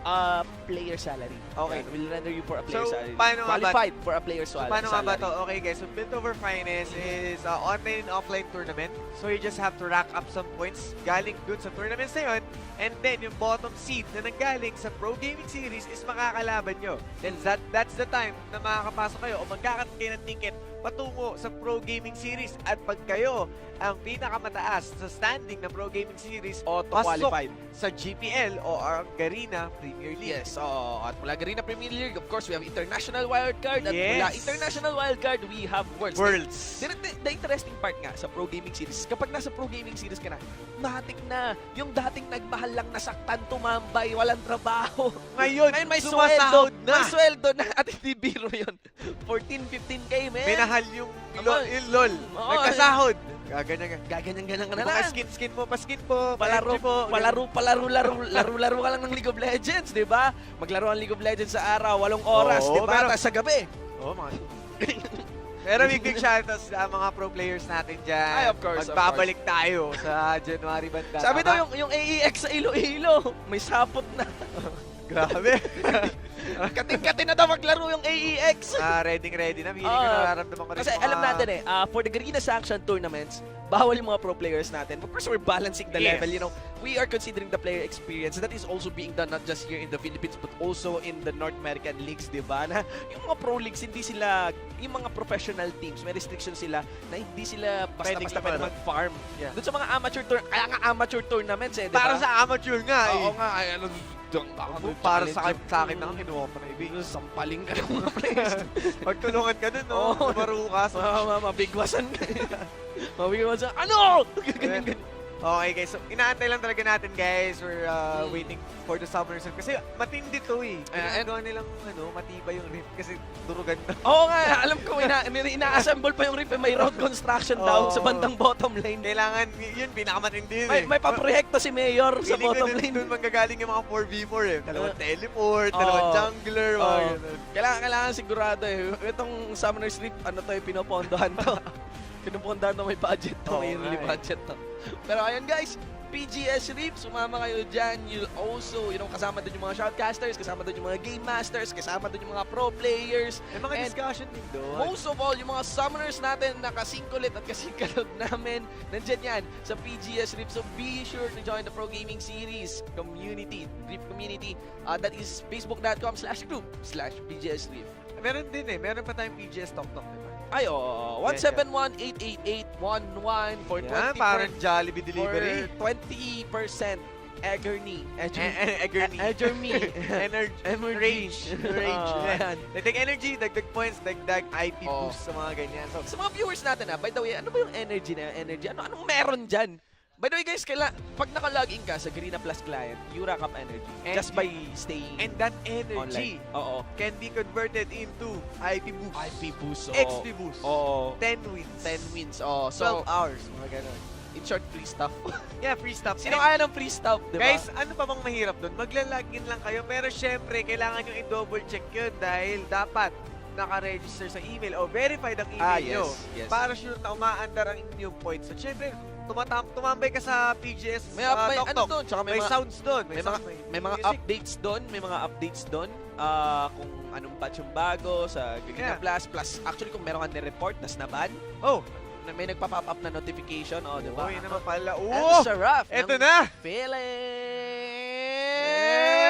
a player salary. Okay. We'll render you for a player So, salary. paano nga ba- Qualified for a player So, salary. paano nga ba to? Okay guys, so Piltover Finest is online and offline tournament. So, you just have to rack up some points galing dun sa tournaments na yun. And then, yung bottom seed na nanggaling sa Pro Gaming Series is makakalaban nyo. Then, that's the time na makakapasok kayo o magkakaroon kayo ng ticket patungo sa Pro Gaming Series. At pag kayo ang pinakamataas sa standing ng Pro Gaming Series, Auto-qualified. sa GPL o ang Garena Premier League. Yes, at mula Garena Premier League, of course, we have International Wildcard. At Yes. mula International Wildcard, we have Worlds. Worlds. The interesting part nga sa Pro Gaming Series, kapag nasa Pro Gaming Series ka na, matik na. Yung dating nagmahal lang nasaktan, tumambay, walang trabaho. Ngayon, may sumasahod sweldo. na. May sweldo na. At hindi biro yun. 14, 15K, man. Minahal yung Aba, LOL. oo. Nagkasahod. Gaganyan ka. Gaganyan-ganyan ka na Mga lang. skin po, paskin po, Palaro PFG po. laro ka lang ng League of Legends, di ba? Maglaro ang League of Legends sa araw, 8 oras, Oo, di ba? pero- Tapos sa gabi. Oo, mga. Pero big shoutouts sa mga pro players natin dyan. Ay, of course, of Magbabalik tayo sa January banda. Sabi daw Tama? yung AEX sa Iloilo, may sapot na. Grabe. Kating-kating na daw maglaro yung AEX. Ready na. Feeling ko nararamdaman ko rin Kasi yung mga- alam natin for the Garena Sanction tournaments, bawal yung mga pro players natin. Of course, we're balancing the Yes. level, We are considering the player experience. That is also being done not just here in the Philippines, but also in the North American leagues, di ba? Na yung mga pro leagues, hindi sila, yung mga professional teams, may restrictions sila na hindi sila basta-basta pwede mag-farm. Yeah. Doon sa mga kaya nga amateur tournaments di ba? Para sa amateur nga eh. Oo nga, Para sa akin na kinuha pa na ibig. Sampaling ka ng mga players. Magtulungan ka dun, no? Oo. Marukas. Mabigwasan ka. Mabigwasan. Ano? Ganyan. Okay guys, so inaantay lang talaga natin guys. We're waiting for the summer season. Kasi matindi to eh. Ginagawa nilang matibay yung rift kasi durugan na. Oo nga, alam ko, ina-assemble pa yung riff. May road construction down sa bandang bottom lane. Kailangan, yun, pinakamatindi yun eh. May paproyekto si Mayor sa Feeling ko bottom lane. Doon manggagaling yung mga 4v4 eh. Dalawang teleport, Oo. dalawang jungler, mga Oo. ganun. Kailangan sigurado Itong Summoner's Rift, pinopondohan to. Pinupundahan to, may budget to, Oo may nga yearly budget to. Pero ayun guys, PGS Reef, sumama kayo dyan. You'll also, kasama doon yung mga shoutcasters, kasama doon yung mga game masters, kasama doon yung mga pro players. May mga And discussion din doon. most of all, yung mga summoners natin na kasingkulit at kasingkalog namin, nandyan yan sa PGS Reef. So be sure to join the Pro Gaming Series community, Reef community. That is facebook.com/group/PGS Reef. Meron din Meron pa tayong PGS Talk Talk, diba? Ay, 171-888-11 for 20 Yan, parang Jollibee delivery. for 20% Egerny. Egermy. Range. Ayan. Dagdag energy, dagdag points, dagdag IP Oh. boost sa mga ganyan. So, Sa mga viewers natin, by the way, ano ba yung energy na energy? Anong meron dyan? By the way guys, pag naka-login ka sa Garena Plus client, you rack up energy just by staying and that energy online. Oo. can be converted into IP boost, IP boost. XP boost, Oo. 10 wins, 10 wins. Oh, 12 so hours, mga ganun. in short, free stuff. Yeah, free stuff. Sino And kaya ng free stuff, di ba? guys, ano pa bang mahirap doon? Magla-login lang kayo, pero syempre, kailangan nyo i-double check yun dahil dapat naka-register sa email o verified ang email nyo yes. para sure na umaandar ang inyong points. So, syempre, tumambay ka sa PGS May Talk ano Talk. doon, tsaka May mga sounds doon. may mga music. updates doon, kung anong batch yung bago sa Garena Yeah. Plus actually kung meron kang ni-report tas naban, Oh, may nagpa-pop up na notification, di ba? oh, yun naman pala. Ang Oh, sarap eto ng na! feeling.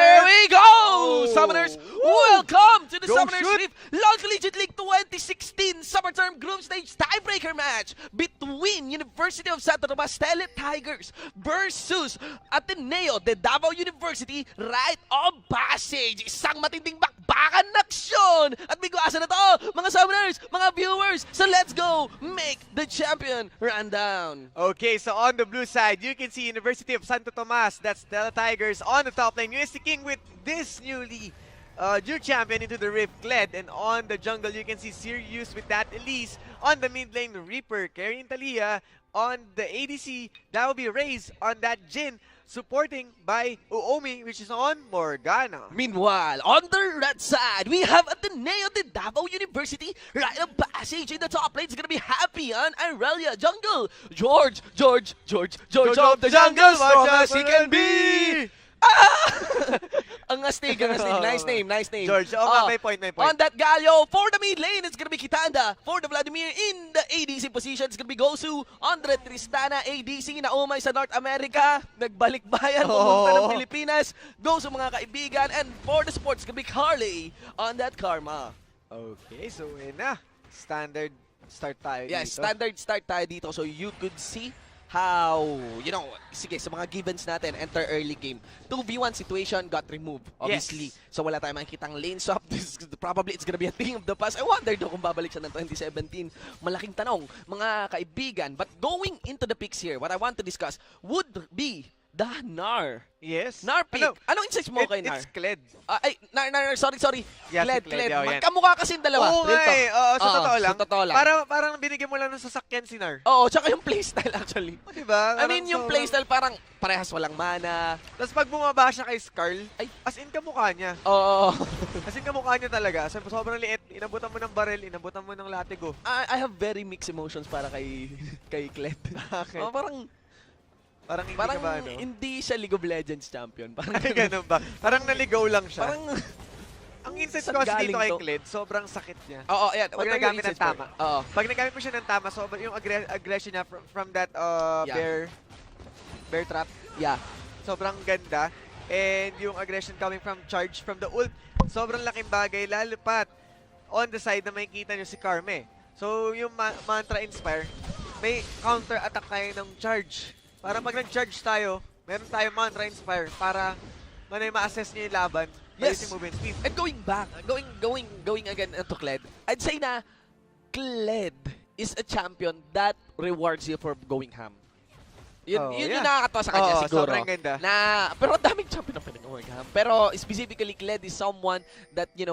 Here we go! Summoners, welcome to the Go Summoners shoot! Reef LOL Collegiate League 2016 Summer Term Group Stage Tiebreaker match between University of Santo Tomas Tele Tigers versus Ateneo de Davao University Rite of Passage. Isang matinding bakbakan na aksyon! At bigwasan na to, mga Summoners, mga viewers! So let's go make the champion rundown. Okay, so on the blue side, you can see University of Santo Tomas. That's Tele Tigers on the top lane. UST King with this newly new champion into the Rift, Gled. And on the jungle, you can see Sirius with that Elise. On the mid lane, Reaper carrying Talia. On the ADC, that will be Raze. On that Jin, supporting by Uomi, which is on Morgana. Meanwhile, on the red side, we have Ateneo de Davao University. Rite of Passage in the top lane is gonna be Happy on Irelia Jungle. George of the jungle, strong as he can be. Ah! Ang astig. Nice name. George, may point. On that Galio, for the mid lane, it's gonna be Kitanda. For the Vladimir, in the ADC position, it's gonna be Gosu. On the Tristana, ADC na umay sa North America. Nagbalik bayan, pumunta ng Pilipinas. Gosu mga kaibigan. And for the sports, it's gonna be Carly on that Karma. Okay, so yun na. Standard start tayo Yeah, dito. standard start tayo dito. So you could see how, sige, sa mga givens natin, enter early game. 2v1 situation got removed, obviously. Yes. So wala tayong makikitang lane swap. Probably it's gonna be a thing of the past. I wonder kung babalik siya ng 2017. Malaking tanong, mga kaibigan. But going into the picks here, what I want to discuss would be the Nar. Yes. Nar pick. Anong insights mo kay Nar? It's Kled. Nar, sorry. Yeah, si Kled. Kled, yeah, yan. Magkamukha kasi yung dalawa. Oo Real nga talk. eh. Oo, sa totoo lang. Parang, Parang binigyan mo lang ng sasakyan si Nar. oo, tsaka yung playstyle actually. Diba? I mean, yung playstyle parang parehas walang mana. Tapos pag bumaba siya kay Skarl, Ay. as in kamukha niya. Oo. As in kamukha niya talaga. Sobrang liit. Inabutan mo ng baril, inabutan mo ng latigo. I have very mixed emotions para kay Kled. Bakit? Parang Parang hindi ka ba ano? hindi siya League of Legends champion. Parang Ay, ganun ba? Parang naligaw lang siya. parang ang insight saan ko kasi galing dito kay to? Kled, sobrang sakit niya. oo, ayan. Pag nagamit ng tama. Oo. Pag nagamit mo siya ng tama, sobrang yung aggression niya from that Yeah. bear trap, Yeah. sobrang ganda. And yung aggression coming from charge from the ult, sobrang laking bagay, lalo pat on the side na makikita nyo si Carme. So yung Mantra Inspire, may counter attack tayo ng charge. Para pag nag-charge tayo, meron tayo Mantra Inspire para ma-assess nyo yung laban. Yes. Using movement speed. And going again to Kled, I'd say na Kled is a champion that rewards you for going ham. Yun yung nakakatawa sa kanya siguro. Sobrang ganda. Pero daming champion na pwede going ham. Pero specifically, Kled is someone that, it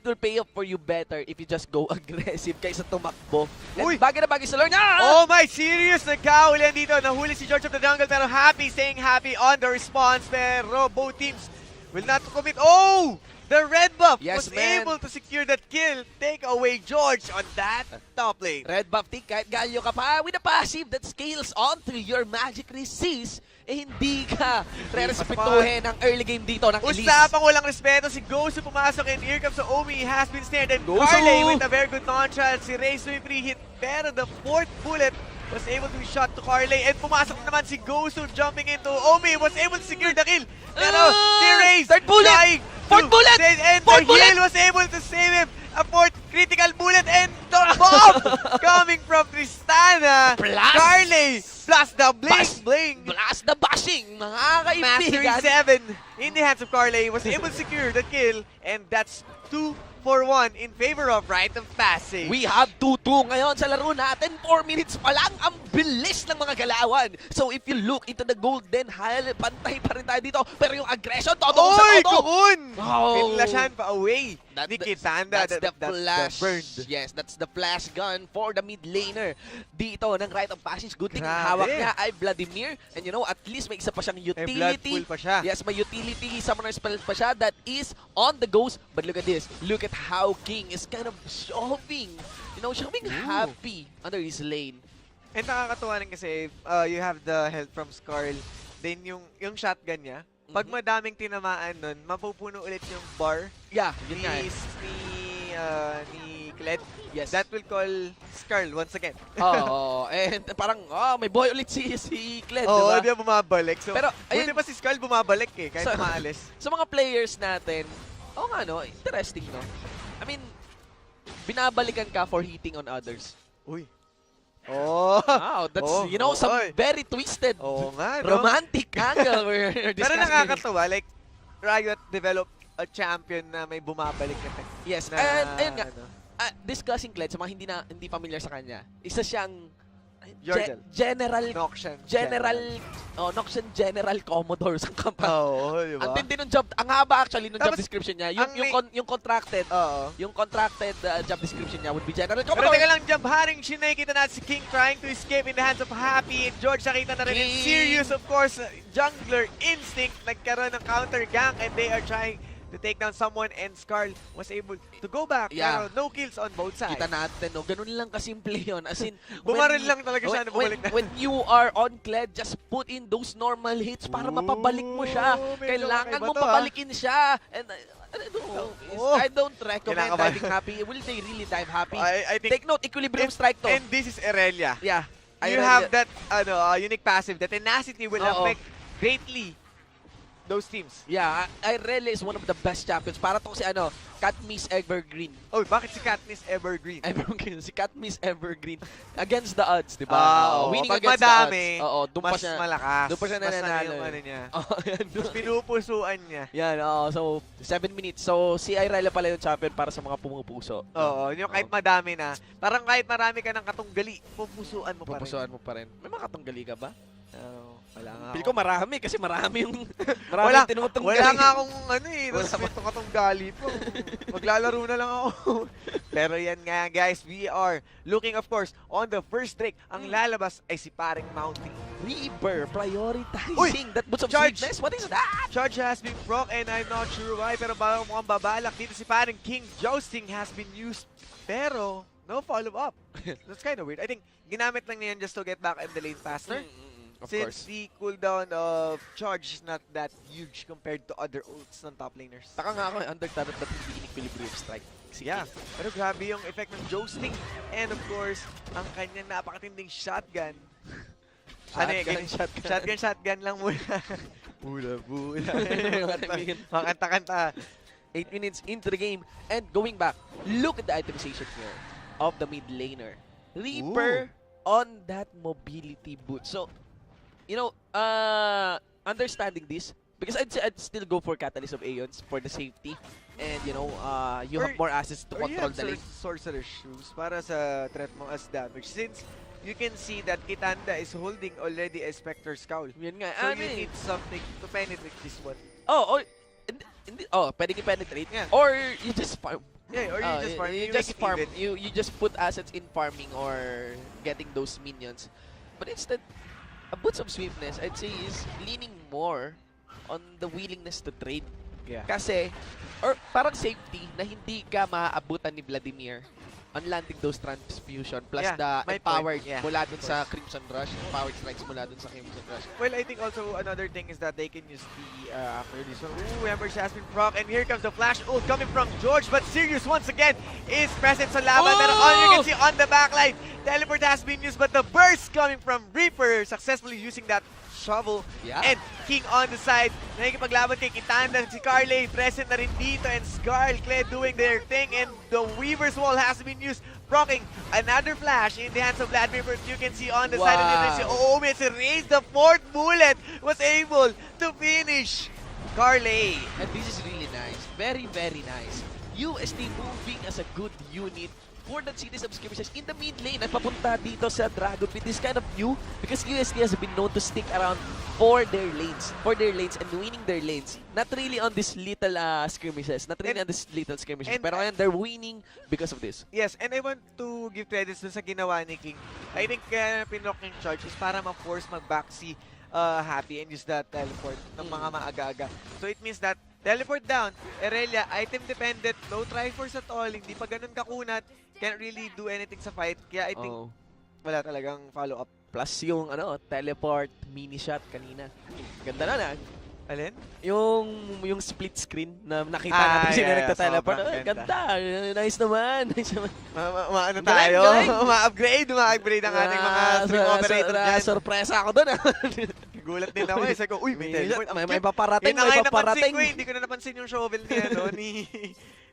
will pay off for you better if you just go aggressive kaysa tumakbo. Uy! And bagay na bagay sa Lord. Oh my, serious nagkahulihan dito. Nahuli si George of the Jungle pero staying happy on the response. Pero both teams will not commit. Oh! The red buff Yes, was man. able to secure that kill. Take away George on that top lane. Red buff tick, kahit galyo ka pa with a passive that scales onto your magic resist. eh hindi ka re-respetuhin ng early game dito ng Elise. Usapang walang respeto, si Ghost pumasok and here comes Omi, has been snared, and Gosu! Carly with a very good non-shot. Si Reyes may pre-hit, pero the fourth bullet was able to be shot to Carly, and pumasok naman si Gosu jumping into Omi, was able to secure the kill. Pero si Reyes third bullet! trying Fourth to bullet! save, and Fourth the bullet! heal was able to save him. A fourth critical bullet, and the bomb coming from Tristana. Plus! Carly plus the Bas- bling. Blast the bashing, mga Mastery kaibigan. 7 in the hands of Carly was able to secure the kill, and that's 2 for 1 in favor of Rite of Passage. We have 2-2 ngayon sa laro natin. 4 minutes pa lang. Ang bilis ng mga galawan. So if you look into the golden hile, pantay pa rin tayo dito. Pero yung aggression, todo sa Oy, todo. Kukun! Oh. Pinlashan pa away ni Kitanda. That's the flash. burned. Yes, that's the flash gun for the mid laner. Dito ng Rite of Passage. Good thing Grabe. hawak niya ay Vladimir. And you know, at least may isa pa siyang May blood utility. pool pa siya. Yes, may utility summoner spell pa siya that is on the ghost. But look at this. Look at how King is kind of showing, showing happy under his lane. And nakakatuwa rin kasi you have the help from Skarl. Then yung shotgun niya, pag madaming tinamaan nun, mapupuno ulit yung bar Yeah, yun nga. ni Kled. Yes. That will call Skarl once again. Oo, and parang, may boy ulit si Kled, Oo, diba? di ba bumabalik. So, Pero, buti ayun, pa si Skarl bumabalik kahit So- maalis. sa mga players natin, interesting, no? I mean, binabalikan ka for hitting on others. Uy. Oh. Wow, that's, Oh, some oy. very twisted, Oo nga, no? romantic angle we're Pero discussing. nakakatawa, like, Riot developed a champion na may bumabalik na Yes, na, and ayun nga, ano, discussing Kled, sa mga hindi familiar sa kanya, isa siyang Yordle. general Noxian. Noxian General Commodore sa kampan. Oo, di ba? Ang tindi nung job, ang haba actually nung job Tapos, description niya. ang Yung contracted, Oo. job description niya would be General Pero Commodore. teka lang, jump haring Shinay, kita natin si King trying to escape in the hands of Happy. And George nakita na rin. And King. Sirius, of course, jungler instinct, nagkaroon ng counter gank, and they are trying to take down someone, and Skarl was able to go back. Yeah. Pero no kills on both sides. Kita natin, ganun lang kasimple yun. As in, Bumaril lang talaga siya na bumalik na. when you are on Kled, just put in those normal hits para mapabalik mo siya. Medyo Kailangan kakaiba mo to, pabalikin siya. And I don't know. Oh. I don't recommend Kinakabahan. diving happy. Will they really dive happy? I think, Take note, equilibrium strike to. and this is Irelia. Yeah. You have that unique passive. The tenacity will Oo. affect greatly those teams. Yeah, Irelia is one of the best champions. Para to si Katniss Evergreen. Oh, bakit si Katniss Evergreen? Evergreen, si Katniss Evergreen. Against the odds, di ba? Oo, Winning pag against madami, the odds. Oo, doon pa mas siya. malakas. Doon pa siya mas nananalo. yung ano niya. Oh, yan. Mas pinupusuan niya. Yan, so 7 minutes. So si Irelia pala yung champion para sa mga pumupuso. Oo, yung kahit madami na. Parang kahit marami ka ng katunggali, pupusuan mo pa rin. Pupusuan mo pa rin. May mga katunggali ka ba? Wala nga Pili ako. ko marami kasi marami yung Wala, tinutunggali. wala nga akong Wala respeto katunggali po. Maglalaro na lang ako. Pero yan nga guys, we are looking of course on the first trick. Ang lalabas ay si paring Mounting. Reaper prioritizing Uy! that boots of Charge! sweetness. What is that? Charge has been proc and I'm not sure why, pero parang mukhang babalak dito si paring King. Jousting has been used, pero no follow-up. That's kind of weird. I think ginamit lang niya yan just to get back in the lane faster. Of Since course. the cooldown of charge is not that huge compared to other ults ng top laners. Taka nga ako, under turret that hindi in-equilibrium strike. Yeah, pero grabe yung effect ng jousting. And of course, ang kanyang napakatinding shotgun. Shotgun lang muna. Bula. Mga kanta-kanta. 8 minutes into the game and going back, look at the itemization here of the mid laner. Reaper on that mobility boot. So, understanding this, because I'd still go for Catalyst of Aeons for the safety. And, you have more assets to control the lane. Sorcerer's Shoes para sa threat mo as damage. Since you can see that Kitanda is holding already a Spectre Scowl. Yun nga. So you need something to penetrate this one. Pwedeng i-penetrate. Yeah. Or you just farm. Yeah, or you just farm. You You just make it farm. even. You just put assets in farming or getting those minions. But instead, a Boots of Swiftness, I'd say, is leaning more on the willingness to trade. Yeah. Kasi, or parang safety na hindi ka maaabutan ni Vladimir. unlanding those transfusion plus Yeah, the my empowered point. Yeah, mula of dun sa course. Crimson Rush, empowered strikes mula dun sa Crimson Rush. Well, I think also another thing is that they can use the after this one. Ooh, Embers has been proc, and here comes the flash ult coming from George, but Sirius once again is present sa laban. Pero all you can see on the backline, teleport has been used, but the burst coming from Reaper successfully using that shovel. Yeah. And King on the side, nakikipaglaban kay Kitanda, si Carley present na rin dito, and Scarl, Kled doing their thing, and the Weaver's Wall has been used, proccing another flash in the hands of Vladimir, but you can see on the side of the si Oomi, as he raised the fourth bullet, was able to finish Carley. And this is really nice. Very, very nice. UST moving as a good unit for that series of skirmishes in the mid lane at papunta dito sa Dragon Pit is kind of new because UST has been known to stick around for their lanes and winning their lanes. Not really on this little skirmishes, pero ngayon they're winning because of this. Yes, and I want to give credits dun sa ginawa ni King. I think kaya pinlock yung charge is para ma-force mag-backseat Happy and use that teleport ng mga maaga-aga. So it means that teleport down, Irelia, item dependent, no Triforce at all, hindi pa ganun kakunat, can't really do anything sa fight. Kaya I think wala talagang follow-up. Plus yung teleport mini shot kanina. Ganda na. Alin? Yung split screen na nakita natin siya na nagta-teleport. Ganda. Nice naman. Ano tayo? Ma-upgrade ang ating mga stream operator dyan. Sorpresa ako doon. Gulat din ako eh. Sabi ko, uy, may teleport. May paparating, Yun na nga yung napansin ko eh. Hindi ko na napansin yung shovel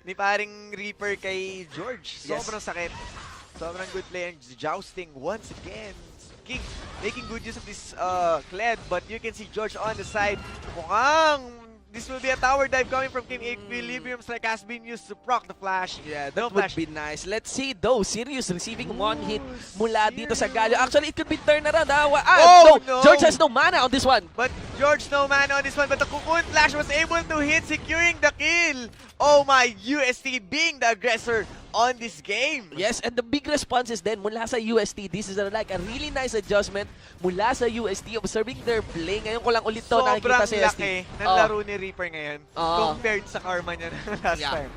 ni paring Reaper kay George. Sobrang sakit. Sobrang good play and jousting once again. King making good use of this Kled, but you can see George on the side. Mukhang this will be a tower dive coming from King. Equilibrium strike has been used to proc the flash. Yeah, that would be nice. Let's see though. Sirius receiving one hit mula dito sa Galio. Actually, it could be turnaround. No! George has no mana on this one. But George no mana on this one. But the Cocoon Flash was able to hit, securing the kill. Oh my, UST being the aggressor on this game. Yes, and the big responses then mula sa UST. This is like a really nice adjustment mula sa UST. Observing their play. Ngayon ko lang ulit to nakikita sa UST. Sobrang laki ng laro ni Reaper ngayon compared sa Karma niya last time.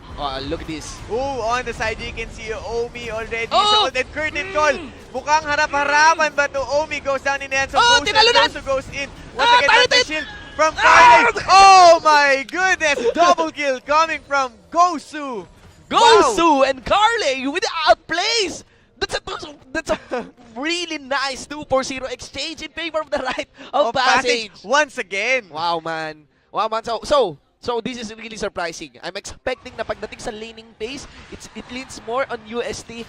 Look at this. Oh, on the side you can see Omi already. So then curtain call. Mukhang harap-harapan, but Omi goes down in the hands of Gosu. Gosu goes in. Once again, but the shield from Carly. Oh my goodness! Double kill coming from Gosu. Gosu and Carly without plays. That's a really nice 2-4-0 exchange in favor of the right of passage. Once again. Wow, man. So this is really surprising. I'm expecting na pagdating sa laning phase, it leans more on UST.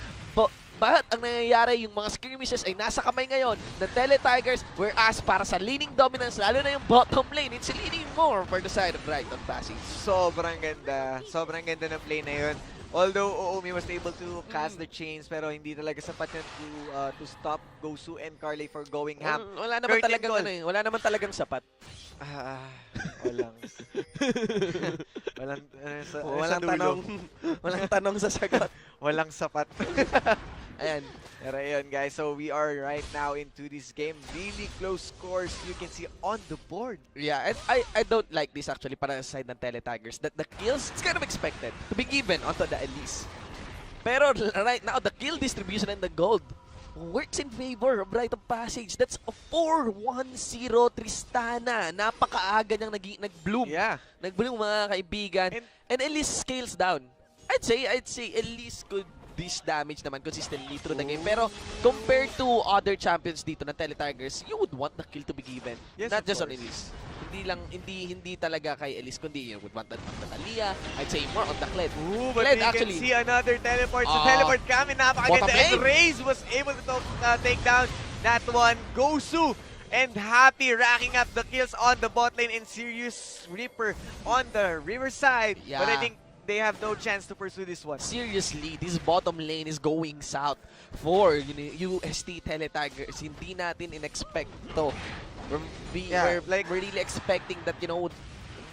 But ang nangyayari, yung mga skirmishes ay nasa kamay ngayon ng Tele Tigers, whereas para sa laning dominance, lalo na yung bottom lane, it's leaning more for the side of right on passage. Sobrang ganda. Sobrang ganda ng play na yun. Although Oomi was able to cast the chains, pero hindi talaga sapat yun to stop Gosu and Carly for going ham. Wala naman talagang sapat. Walang tanong sa sagot. Walang sapat. Ayan. Pero yun guys, so we are right now into this game. Really close scores you can see on the board. Yeah, and I don't like this actually para sa side ng Tele Tigers. That the kills, it's kind of expected to be given onto the Elise. Pero right now, the kill distribution and the gold works in favor of Right of Passage. That's a 4-1-0 Tristana. Napakaaga niyang nag-bloom. Yeah. Nag-bloom mga kaibigan. And Elise scales down. I'd say Elise could dish damage naman consistently through the game. Pero compared to other champions dito ng Tele Tigers, you would want the kill to be given. Yes, Not just on Elise. Hindi talaga kay Elise, kundi you would want that on the Talia. I'd say more on the Kled. Ooh, but Kled you actually. can see another teleport. So teleport coming, napakaganda. And Raze was able to take down that one. Gosu and Happy racking up the kills on the bot lane, and Sirius Reaper on the riverside. Yeah. But I think they have no chance to pursue this one. Seriously, this bottom lane is going south for UST Tele Tigers. Hindi natin in-expect to. We're really expecting that,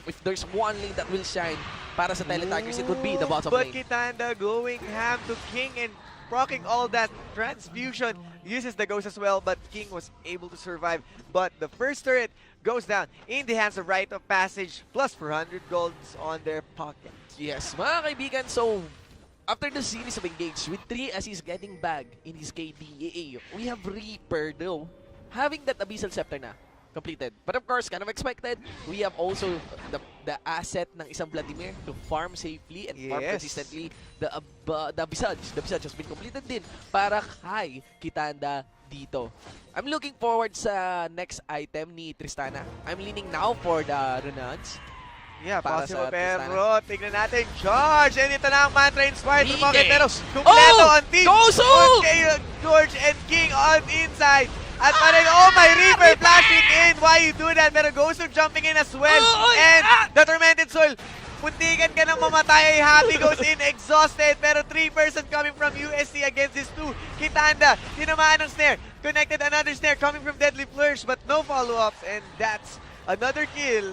if there's one lane that will shine para sa Tele Tigers, it would be the bottom lane. But Kitanda going ham to King and proccing all that transfusion. Uses the ghost as well, but King was able to survive. But the first turret goes down in the hands of Right of Passage, plus 400 golds on their pocket. Yes, mga kaibigan, so after the series of engage with 3 assists getting back in his KDA, we have Reaper though having that Abyssal Scepter na completed. But of course, kind of expected, we have also the asset ng isang Vladimir to farm safely and farm consistently. The Visage has been completed din para kay Kitanda dito. I'm looking forward sa next item ni Tristana. I'm leaning now for the Renans. Yeah, Para possible. sa Pero tignan natin, George! And ito na ang Mantra Inspired King Pocket. Pero Ace. kumpleto Oh! on team. Gozo! Okay, George and King on inside. At parang, oh my, Reaper flashing in. Why you do that? Pero Gozo jumping in as well. And the Tormented Soul, muntikan ka nang mamatay. Happy goes in, exhausted. Pero 3-person coming from UST against these two. Kitanda, tinamaan ng snare. Connected another snare coming from Deadly Flourish, but no follow-ups. And that's another kill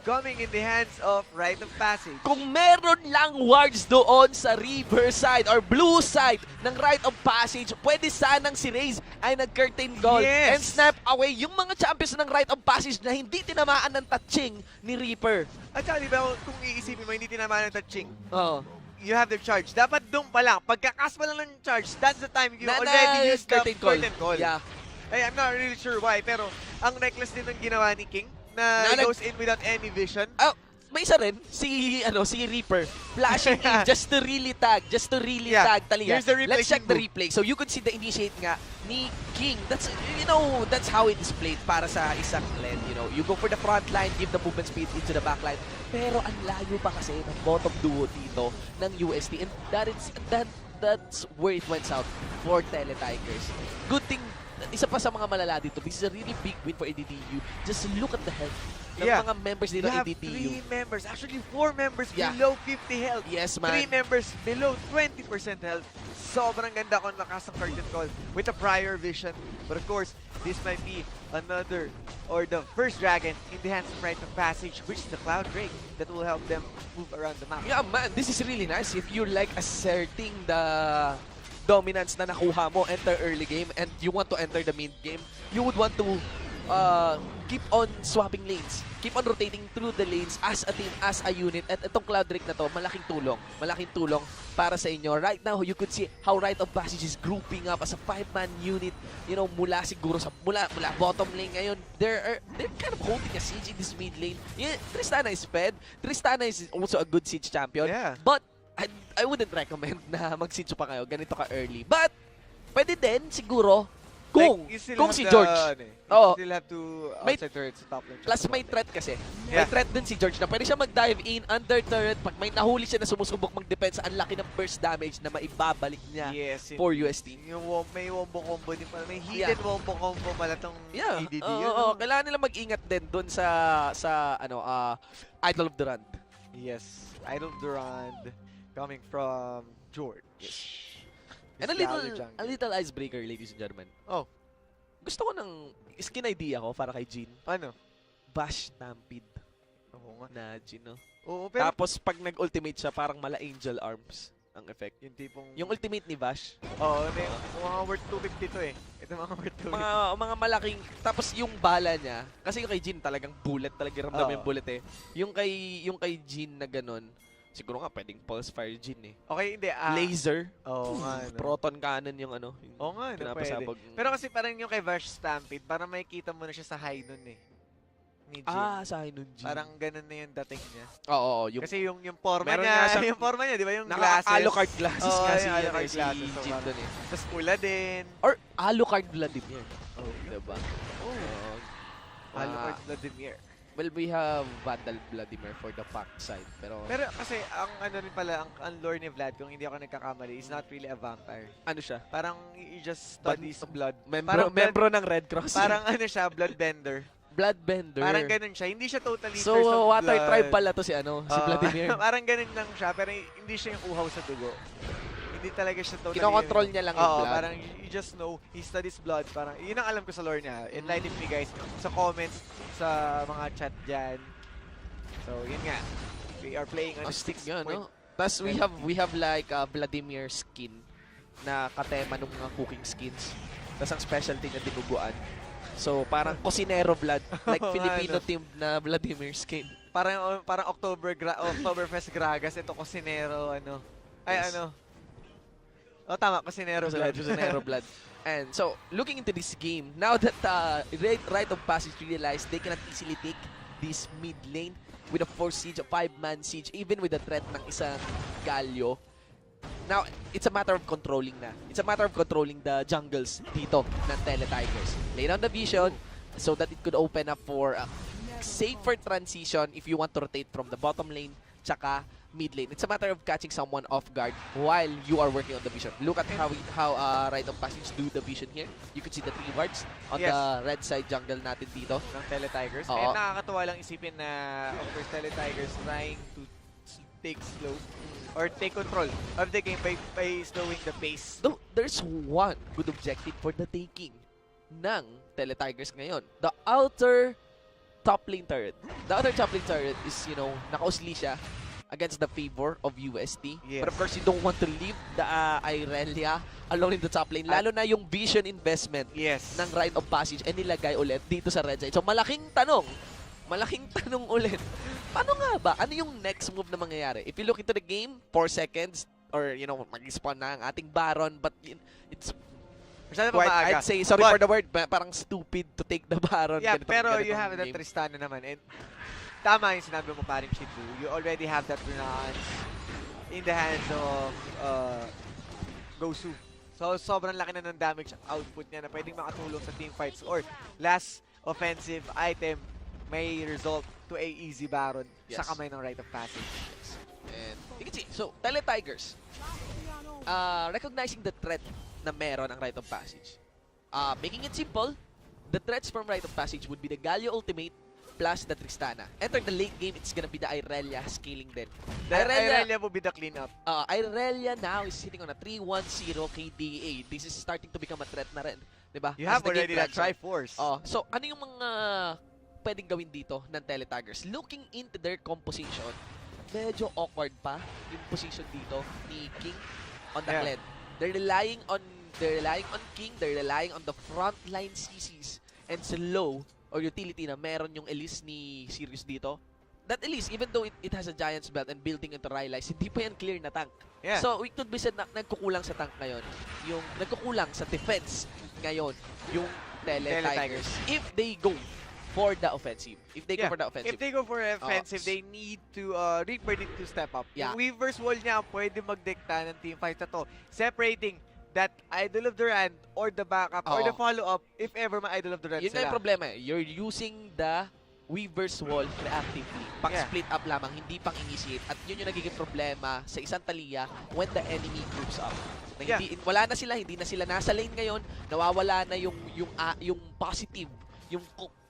coming in the hands of Rite of Passage. Kung meron lang wards doon sa river side or blue side ng Rite of Passage, pwede sanang si Raze ay nag-curtain goal and snap away yung mga champions ng Rite of Passage na hindi tinamaan ng touching ni Reaper. At saka diba, kung iisipin mo, hindi tinamaan ng touching. Oo. You have the charge. Dapat doon pa lang. Pagkakas pa lang ng charge, that's the time you already used the curtain call. Yeah. Ay, I'm not really sure why, pero ang reckless din ng ginawa ni King na goes in without any vision. Oh, may isa rin, si Reaper, flashing in just to really tag tag Talia. Here's the replay. Let's check the replay. So you could see the initiate nga ni King. That's, that's how it is played para sa isang lane. You go for the front line, give the movement speed into the back line. Pero ang layo pa kasi ng bottom duo dito ng UST. And that's where it went south for Tele Tigers. Good thing, isa pa sa mga malala dito, this is a really big win for ADDU. Just look at the health ng mga members dito ng ADDU. You have 3 members, actually 4 members Yeah. below 50 health. Yes, man. 3 members below 20% health. Sobrang ganda kung lakas ng curtain call with a prior vision. But of course, this might be another or the first dragon in the hands of Rite of Passage, which is the Cloud Drake that will help them move around the map. Yeah, man, this is really nice. If you're like asserting the dominance na nakuha mo, enter early game, and you want to enter the mid game, you would want to keep on swapping lanes. Keep on rotating through the lanes as a team, as a unit. At itong Cloud Drake na to, malaking tulong para sa inyo. Right now, you could see how Rite of Passage is grouping up as a 5-man unit, mula siguro sa mula bottom lane ngayon. They're kind of holding a siege in this mid lane. Yeah, Tristana is fed. Tristana is also a good siege champion. Yeah. But I wouldn't recommend na mag-siege pa kayo ganito ka early. But pwede din siguro kung si George. You still have to outside turret sa top lane. Plus may threat kasi. May threat din si George na pwede siya mag-dive in under turret. Pag may nahuli siya na sumusubok mag-defense, ang laki ng burst damage na maibabalik niya for UST. May wombo combo din pala. May hidden wombo combo pala tong ADD. Kailangan nila mag-ingat din doon sa Idol of Durand. Yes, Idol of Durand coming from George. And a little icebreaker, ladies and gentlemen. Oh. Gusto ko ng skin idea ko para kay Jhin. Ano? Bash Stampede. Oo nga. Na Jhin, no? Oo, pero tapos pag nag-ultimate siya, parang mala Angel Arms ang effect. yung tipong... Yung ultimate ni Bash. Oo, mga worth 250 to eh. Ito mga worth 250. Mga malaking... Tapos yung bala niya, kasi yung kay Jhin talagang bullet, talagang ramdam yung bullet eh. Yung kay Jhin na ganun, siguro nga pwedeng pulse fire Jhin eh. Okay, hindi. Laser. Oo nga. Proton cannon yung Oo nga, pinapasabog. Pero kasi parang yung kay Vash Stampede, parang makikita mo na siya sa high nun eh. Ni Jhin. Sa nun Jhin. Parang ganun na yung dating niya. Oo. Kasi yung forma meron niya, yung forma niya, di ba yung glasses? Alucard glasses kasi yung Alucard si glasses. Jhin dun eh. Tapos pula din. Or Alucard Vladimir. Oh, diba? Alucard Vladimir. Well, we have Vandal Vladimir for the pack side. Pero kasi ang ano rin pala, ang lore ni Vlad, kung hindi ako nagkakamali, is not really a vampire. ano siya? Parang he just studies blood. Membro ng Red Cross. Parang ano siya, bloodbender. Bloodbender. Parang ganun siya. Hindi siya totally So, thirst of water blood. tribe pala to si Vladimir. Parang ganun lang siya, pero hindi siya yung uhaw sa dugo. Hindi talaga siya totally... Kinokontrol niya lang yung blood. Parang you just know, he studies blood. Parang, yun ang alam ko sa lore niya. Enlighten me guys sa comments, sa mga chat dyan. So, yun nga. We are playing on Stick 6 yun, point. no? Tapos we have like Vladimir skin na katema ng mga cooking skins. Tapos ang specialty niya dinuguan. So, parang Cosinero Vlad. Like Filipino team na Vladimir skin. Parang Oktoberfest Gragas. Ito Cosinero, ano. Ay, Yes. ano. Oh, tama. Kusinero blood. Kusinero blood. And so, looking into this game, now that Right of Passage realized they cannot easily take this mid lane with a 4 siege, a 5-man siege, even with the threat ng isang Galio. Now, it's a matter of controlling na. It's a matter of controlling the jungles dito ng Tele-Tigers. Lay down the vision so that it could open up for a safer transition if you want to rotate from the bottom lane tsaka mid lane. It's a matter of catching someone off guard while you are working on the vision. Look at how Right of Passage do the vision here. You could see the 3 wards on the red side jungle natin dito. Ng Tele-Tigers. Oo. And nakakatuwa lang isipin na, of course, Tele-Tigers trying to take slow or take control of the game by slowing the pace. Though, there's one good objective for the taking ng Tele-Tigers ngayon. The outer top lane turret. The outer top lane turret is, you know, nakausli siya against the favor of UST. Yes. But of course, you don't want to leave the Irelia alone in the top lane. Lalo na yung vision investment ng Right of Passage ay nilagay ulit dito sa red side. So malaking tanong ulit. Paano nga ba? Ano yung next move na mangyayari? If you look into the game, 4 seconds, or you know, mag-spawn na ang ating Baron, but it's quite, I'd say, sorry for the word, parang stupid to take the Baron. Yeah, pero you ganitong have that game. Tristana naman. And tama yung sinabi mo, paring Shibu. You already have that Renaissance in the hands of Gosu. So, sobrang laki na ng damage output niya na pwedeng makatulong sa team fights or last offensive item may result to a easy Baron sa kamay ng Right of Passage. Yes. And you can see, so Tele-Tigers, recognizing the threat na meron ang Right of Passage. Making it simple, the threats from Right of Passage would be the Galio ultimate plus the Tristana. Enter the late game, it's gonna be the Irelia scaling din. The Irelia will be the cleanup. Irelia now is sitting on a 3-1-0 KDA. This is starting to become a threat na rin. Diba? You have already that Triforce. So, ano yung mga pwedeng gawin dito ng Tele-Tigers? Looking into their composition, medyo awkward pa yung position dito ni King on the Kled. They're relying on King, they're relying on the frontline CCs and slow or utility na meron yung Elise ni Sirius dito. That Elise, even though it has a Giant's Belt and building into Rylai's, hindi pa yan clear na tank. Yeah. So, it could be said na nagkukulang sa tank ngayon. Yung nagkukulang sa defense ngayon, yung Tele-Tigers. If they go for the offensive. If they go for the offensive. If they go for offensive, they need to Reaper need to step up. Yeah. Yung Weaver's Wall niya pwede magdikta ng team fight na to. Separating that Idol of Durant or the backup or the follow-up if ever ma-Idol of Durant yun sila. Yun yung problema. You're using the Weaver's Wall reactively. Pang-split up lamang, hindi pang-initiate. At yun yung nagiging problema sa isang Talia when the enemy groups up. Na hindi, wala na sila, hindi na sila nasa lane ngayon, nawawala na yung positive, yung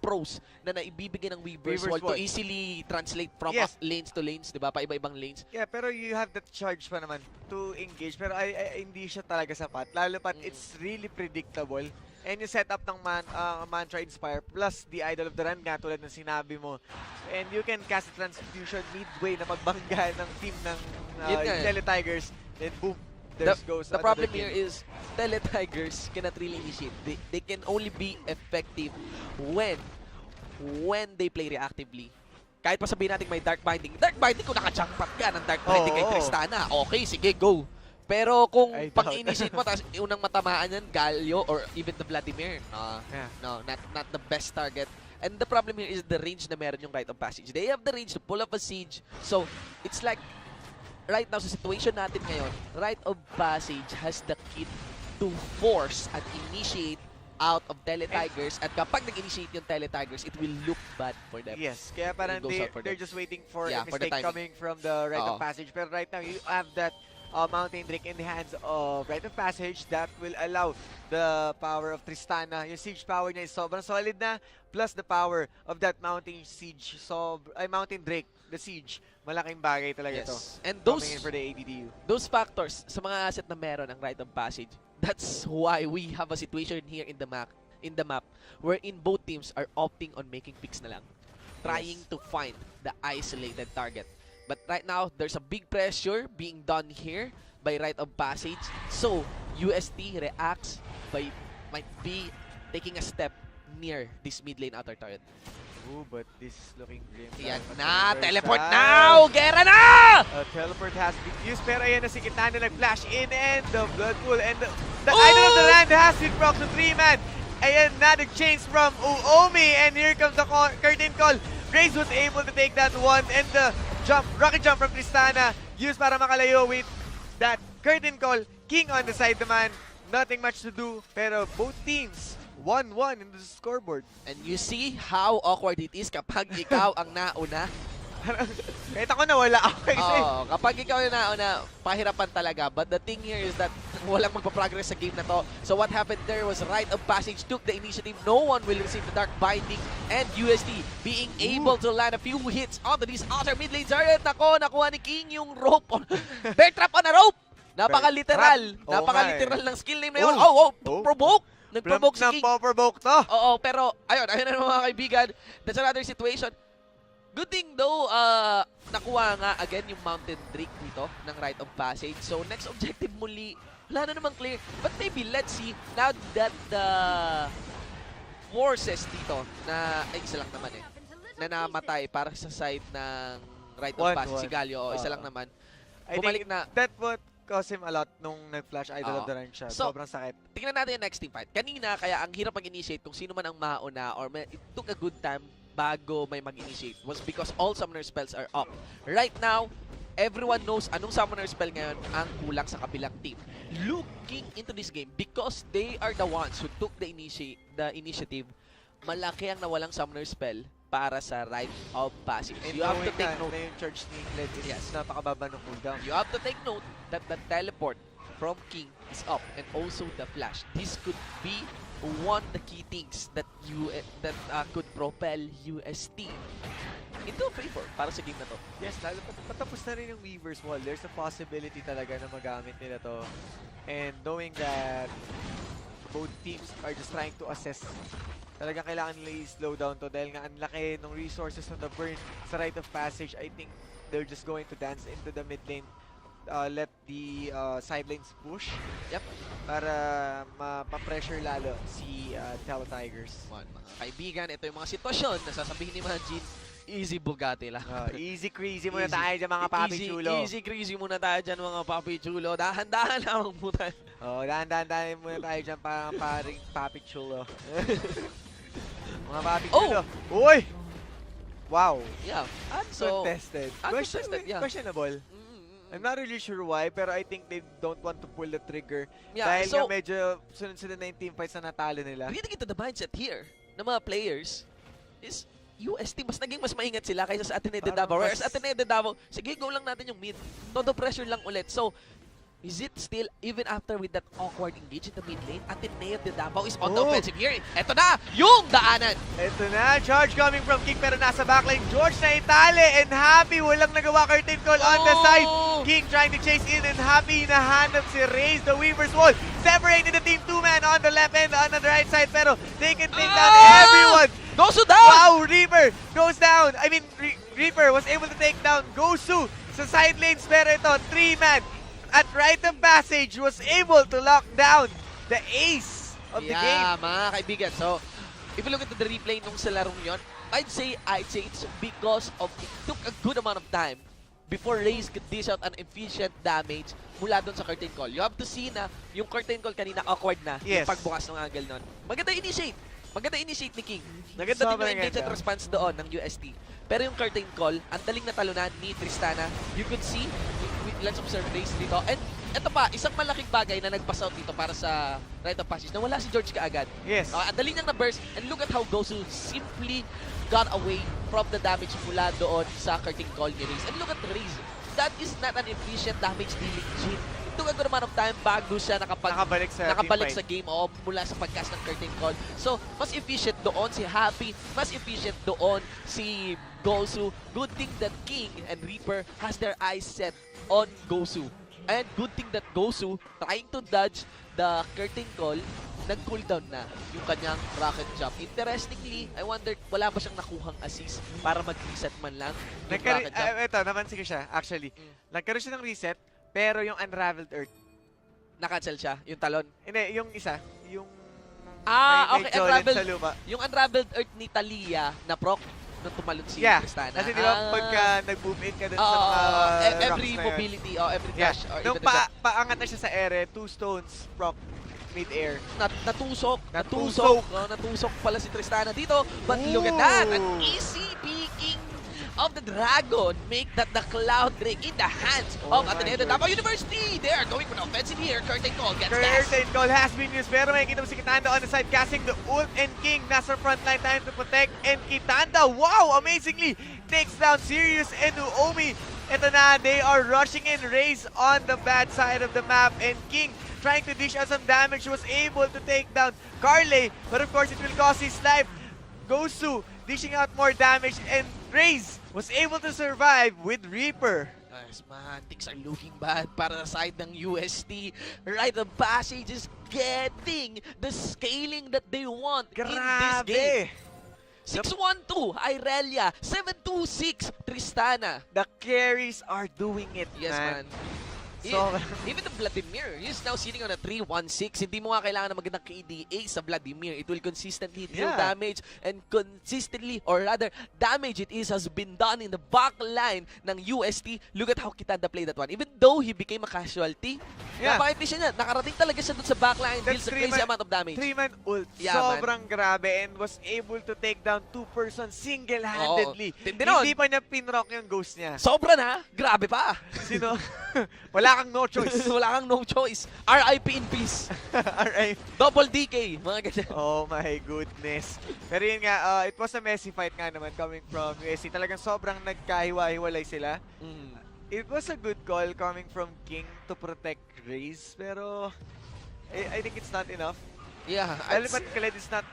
pros na naibibigay ng Weaver's Wall to easily translate from lanes to lanes, di ba? Pa iba-ibang lanes. Yeah, pero you have that charge pa naman to engage. Pero hindi siya talaga sapat. Lalo pat it's really predictable. And yung setup ng Mantra Inspire plus the Idol of the Run nga tulad ng sinabi mo. And you can cast Transfusion midway na magbangga ng team ng Tele-Tigers. Then boom, there goes the problem game. here is Tele-Tigers cannot really initiate. They can only be effective when they play reactively. Kahit pa sabihin natin may Dark Binding. Dark Binding kung naka-jackpot ka ng Dark Binding kay Tristana. Okay, sige, go. Pero kung pang-initiate mo, tapos unang matamaan yan, Galio or even the Vladimir. No, not the best target. And the problem here is the range na meron yung Right of Passage. They have the range to pull up a siege. So, it's like, right now, sa situation natin ngayon, Right of Passage has the kit to force and initiate out of Tele-Tigers, at kapag nag-initiate yung Tele-Tigers, it will look bad for them. Yes, kaya parang they're just waiting for a for mistake coming from the Right of Passage. Pero right now, you have that Mountain Drake in the hands of Right of Passage that will allow the power of Tristana. Yung siege power niya is sobrang solid na, plus the power of that Mountain Siege. Mountain Drake, the siege. Malaking bagay talaga ito. And coming in for the ADDU. Those factors sa mga asset na meron ng Right of Passage, that's why we have a situation here in the map wherein both teams are opting on making picks na lang. Trying to find the isolated target. But right now, there's a big pressure being done here by Right of Passage. So, UST reacts by might be taking a step near this mid lane outer turret. Ooh, but this is looking grim. Yan na! Teleport now! Gera na! Teleport has been used, pero ayan na si Kitana nag-flash in and the Blood Pool and the Idol of the Land has been proc to 3-man. Ayan na, the chains from Uomi and here comes the curtain call. Grace was able to take that one and the rocket jump from Tristana used para makalayo with that curtain call. King on the side naman, nothing much to do, pero both teams 1-1 in the scoreboard. And you see how awkward it is kapag ikaw ang nauna. Kahit ako nawala ako kasi. Oo, kapag ikaw yung nauna, pahirapan talaga. But the thing here is that walang magpa-progress sa game na to. So what happened there was Rite of Passage took the initiative. No one will receive the Dark Binding. And UST being able to land a few hits onto this outer mid lane turret. Nako, nakuha ni King yung rope. Bear trap on a rope! Napaka-literal. Napaka-literal ng skill name na yun. Provoke! Nag-provoke si King. Provoke to. Oo, pero ayun na naman mga kaibigan. That's another situation. Good thing though, nakuha nga again yung Mountain Drake dito ng Rite of Passage. So next objective muli, wala na namang clear. But maybe let's see now that the forces dito na, ay isa lang naman na namatay para sa side ng Rite of Passage. Si Galio, isa lang naman. Bumalik na. That would cost him a lot nung nag-flash Idol of the Rank siya. So, sobrang sakit. Tingnan natin yung next team fight. Kanina, kaya ang hirap mag-initiate kung sino man ang mauna or it took a good time bago may mag-initiate was because all summoner spells are up. Right now, everyone knows anong summoner spell ngayon ang kulang sa kabilang team. Looking into this game, because they are the ones who took the initiative, malaki ang nawalang summoner spell para sa Rite of Passage. And You have to take note. Na yung Church ni Ingrid is napakababa ng cooldown. You have to take note that the teleport from King is up and also the flash. This could be one of the key things that could propel UST into favor para sa game na to. Yes, lalo patapos na rin yung Weaver's Wall. There's a possibility talaga na magamit nila to. And knowing that both teams are just trying to assess, talagang kailangan nila i-slow down to dahil nga ang laki ng resources on the burn sa Rite of Passage. I think they're just going to dance into the mid lane. Let the side lanes push. Yep. Para ma-pressure lalo si Telo Tigers. Mga kaibigan, ito yung mga sitwasyon na sasabihin ni Manjin, easy Bugatti lang. Easy crazy muna tayo dyan mga papi chulo. Easy crazy muna tayo dyan mga papi chulo. Dahan-dahan lang muna. Dahan-dahan muna tayo dyan paring papi chulo. Mga papi chulo. Uy! Wow. Yeah. So, contested. yeah. Questionable. I'm not really sure why, pero I think they don't want to pull the trigger. Yeah, dahil so, nga medyo sunod-sunod na yung team fights na natalo nila. Reading into the mindset here ng mga players is UST mas maingat sila kaysa sa Ateneo de Davao. Whereas Ateneo de Davao, sige, go lang natin yung mid. Todo pressure lang ulit. So, is it still, even after with that awkward engage in the mid lane, Ateneo de Davao is on the offensive here. Eto na, yung daanan. Eto na, charge coming from King pero nasa backline. George na itali and Happy walang nagawa curtain call on the side. King trying to chase in and Happy nahanap si Raze, the Weaver's Wall. Separated the team, 2-man on the left and on the right side pero they can take down everyone. Gosu down! Wow, Reaper goes down. I mean, Reaper was able to take down Gosu sa side lanes pero ito, 3-man. At Rite of Passage was able to lock down the ace of the game. Yeah, mga kaibigan. So, if you look into the replay nung sa larong yun, I'd say it's because of it took a good amount of time before Raze could dish out an efficient damage mula doon sa curtain call. You have to see na yung curtain call kanina awkward na yung pagbukas ng angle nun. Maganda initiate. Maganda initiate ni King. Maganda din yung engage and response doon ng UST. Pero yung curtain call, ang daling natalunan ni Tristana. You could see, let's observe Raze dito. And ito pa, isang malaking bagay na nag-pass out dito para sa Rite of Passage na wala si George kaagad. Yes. Ang dali niyang na-burst. And look at how Gosu simply got away from the damage mula doon sa curtain call ni Raze. And look at Raze. That is not an efficient damage dealing Jhin. It took a good amount of time bago siya nakabalik sa game mula sa pagcast ng curtain call. So, mas efficient doon si Happy, mas efficient doon si Gosu. Good thing that King and Reaper has their eyes set on Gosu. And good thing that Gosu, trying to dodge the curtain call, nag-cooldown na yung kanyang rocket jump. Interestingly, I wondered, wala ba siyang nakuhang assist para mag-reset man lang yung rocket jump? Ito, namansin ko siya, actually. Nagkaroon siya ng reset, pero yung Unraveled Earth. Na-cancel siya, yung talon. Hindi, yung isa, yung okay, may Jolen Unraveled, sa lupa. yung Unraveled Earth ni Talia na proc. nung tumalon si Yeah, Tristana. kasi di ba pagka nag-move in ka dun sa mga every rocks na yun. mobility, every Yeah, dash, or nung even the jump, paangat na siya sa ere, 2 stones, proc, mid-air. natusok. Natusok. Natusok pala si Tristana dito. But look at that, an easy picking of the Dragon. Make that the Cloud Drake in the hands of my Ateneo Davao University. They are going for the offensive here. Curtain call gets gas. Curtain call has been used, pero may kita mo si Kitanda on the side, casting the ult, and King nasa frontline time to protect, and Kitanda, wow, amazingly, takes down Sirius and Uomi. Ito na, they are rushing in, Raze on the bad side of the map, and King trying to dish out some damage, was able to take down Carly, but of course it will cost his life. Gosu dishing out more damage, and Raze was able to survive with Reaper. Guys, man, things are looking bad para sa side ng UST. Right, the Passage is getting the scaling that they want in this game. 6-1-2, Irelia. 7-2-6, Tristana. The carries are doing it, Yes, man. So, Even the Vladimir, he's now sitting on a 3-1-6. Hindi mo nga kailangan ng magandang KDA sa Vladimir. It will consistently deal damage and consistently, or rather, damage it has been done in the back line ng UST. Look at how Kitanda played that one. Even though he became a casualty, napaka-efficient niya. Nakarating talaga siya dun sa backline, deals a crazy amount of damage. 3-man ult. Yeah, sobrang grabe, and was able to take down 2 persons single-handedly. Tindi nun. Hindi pa niya pinrock yung ghost niya. Sobra na, grabe pa. Sino? Wala kang no choice. Wala kang no choice. RIP in peace. Alright. Double DK, mga ganyan. Oh my goodness. Pero yun nga, it was a messy fight nga naman coming from USC. Talagang sobrang nagkahiwa-hiwalay sila. It was a good call coming from King to protect Raze, pero I think it's not enough. Yeah. Elephant Khaled is not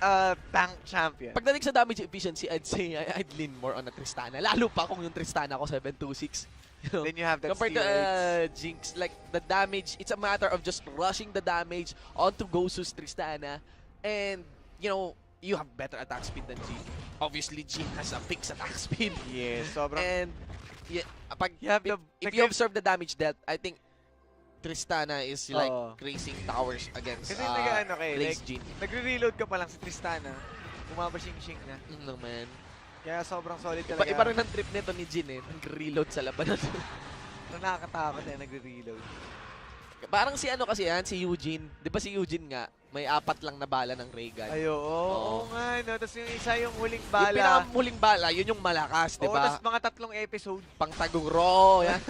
a tank champion. Pagdating sa damage efficiency, I'd say I'd lean more on a Tristana. Lalo pa kung yung Tristana ko 7-2-6. You know, Then you have that compared to steroids. Jinx, like the damage, it's a matter of just rushing the damage onto Gosu's Tristana, and you know, you have better attack speed than Jin. Obviously, Jin has a fixed attack speed. Yes, sobrang. And yeah, if you observe the damage dealt, I think Tristana is like racing towers against Kasi nag-ano Blaze Jin. nagre-reload ka pa lang sa Tristana, bumabashing-shing na. No, man. Kaya sobrang solid talaga. Iba rin ang trip nito ni Jin eh. Nag-reload sa laban na to. Nakakatakot na nagre-reload. Parang si ano kasi yan, si Eugene. Di ba si Eugene nga, may 4 lang na bala ng ray gun. Ayo, oo nga, no. Tapos yung isa yung huling bala. Yung pinakamuling bala, yun yung malakas, di Oo, ba? tapos mga 3 episode. Pangtagong raw, yan.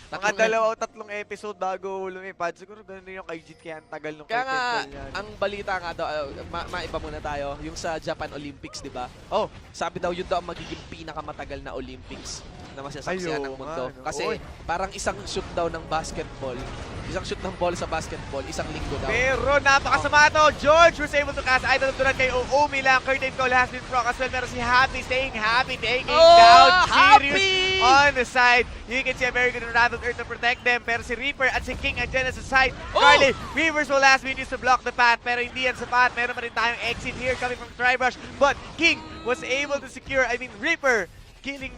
Mga 2 o 3 episode bago lumipad. Siguro ganun din yung kay Jit, kaya ang tagal nung Kaya nga, yan. ang balita nga daw, maiba muna tayo, yung sa Japan Olympics, di ba? Oh, Sabi daw yun daw ang magiging pinakamatagal na Olympics na masasaksihan ng mundo. No? Kasi parang isang shoot daw ng basketball, isang shoot ng ball sa basketball, isang linggo daw. pero napakasama to. George was able to cast idol of Duran kay Uomi lang. Curtain call has been proc as well. Pero si Happy staying happy, taking down Sirius on the side. You can see a very good Unraveled Earth to protect them. Pero si Reaper at si King andyan sa side. Carly, Reavers will last been used to block the path. Pero hindi yan sapat. Meron pa rin tayong exit here coming from Tribrush. But King was able to secure, Reaper killing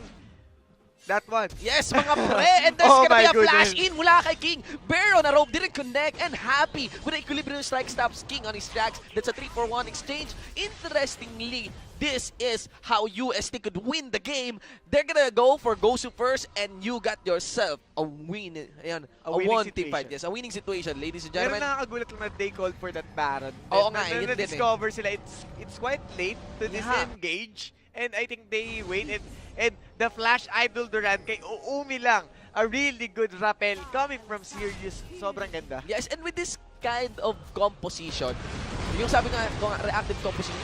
that one. Yes, mga pre! And there's gonna be a flash in mula kay King. Baron na rope didn't connect, and Happy with an equilibrium strike stops King on his tracks. That's a 3-4-1 exchange. Interestingly, this is how UST could win the game. They're gonna go for Gosu first, and you got yourself a win. Ayan, a one-team fight. Yes, a winning situation, ladies and Pero gentlemen. nakakagulat lang na they called for that Baron. Oo nga, yun din eh. Na-discover sila, it's quite late to disengage. And I think they waited. And the Flash Idol Duran kay Uomi lang. A really good rappel coming from Sirius. Sobrang ganda. Yes, and with this kind of composition, yung sabi nga, reactive composition,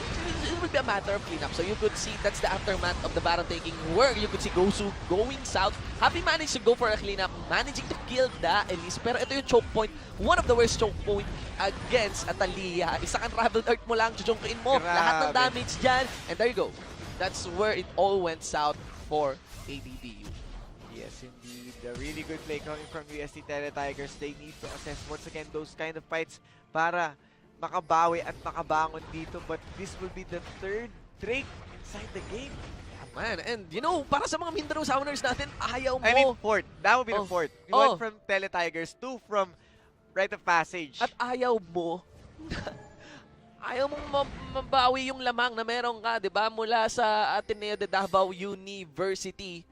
it would be a matter of cleanup. So you could see that's the aftermath of the Baron taking where you could see Gosu going south. Happy managed to go for a cleanup, managing to kill the Elise. Pero ito yung choke point, one of the worst choke point against Atalia. Isang Unraveled Earth mo lang, chuchongkain mo. Lahat ng damage dyan. And there you go. That's where it all went south for ADDU. Yes, indeed. A really good play coming from UST Tele Tigers. They need to assess once again those kind of fights para makabawi at makabangon dito. But this will be the 3rd Drake inside the game. Yeah, man. And you know, para sa mga Mindanao Sounders natin, ayaw mo. I mean, 4th. That would be the 4th. We went from Tele Tigers, 2 from Rite of Passage. At ayaw mo ayaw mong mabawi yung lamang na meron ka, di ba? Mula sa Ateneo de Davao University.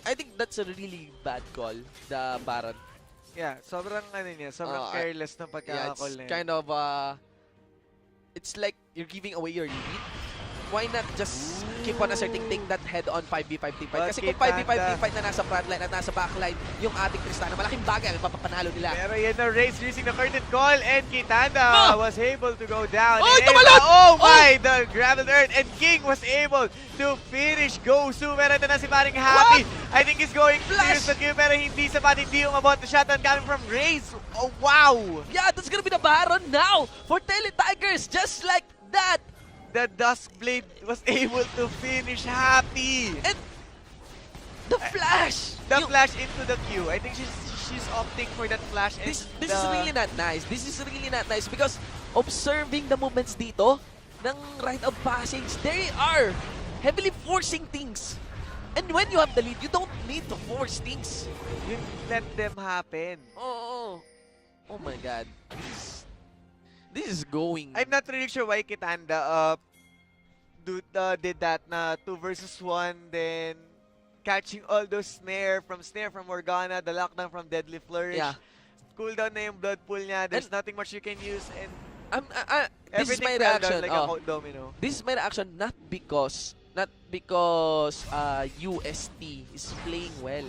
I think that's a really bad call, the Baron. Yeah, sobrang sobrang Oh, careless ng Yeah, pagkakakall it's na yun. kind of, it's like you're giving away your lead. Why not just keep on asserting, take that head-on 5v5 team fight? Kasi kung 5v5 team fight na nasa frontline at nasa backline, yung ating Tristana, malaking bagay ang mapapanalo nila. Pero yan na race using the curtain call and Kitanda was able to go down. Oh, And tumalon! oh my, the gravel earth and King was able to finish Gosu. Meron na si paring Happy. I think he's going to Flash! use the kill pero hindi sapat, hindi yung about the shotgun coming from Raze. Oh wow! Yeah, that's gonna be the Baron now for Tele Tigers, just like that. The Duskblade was able to finish Happy. And the flash! The Yung- flash into the queue. I think she's opting for that flash. And This is really not nice. This is really not nice because observing the movements dito ng rite of passage, they are heavily forcing things. And when you have the lead, you don't need to force things. You let them happen. Oh my God. This is going. I'm not really sure why Kitanda did that na 2 versus 1, then catching all those snare from Morgana, the lockdown from Deadly Flourish. Yeah. Cooldown na yung blood pool niya. There's And- nothing much you can use and This is everything my fell down reaction. like a domino. This is my reaction not because UST is playing well.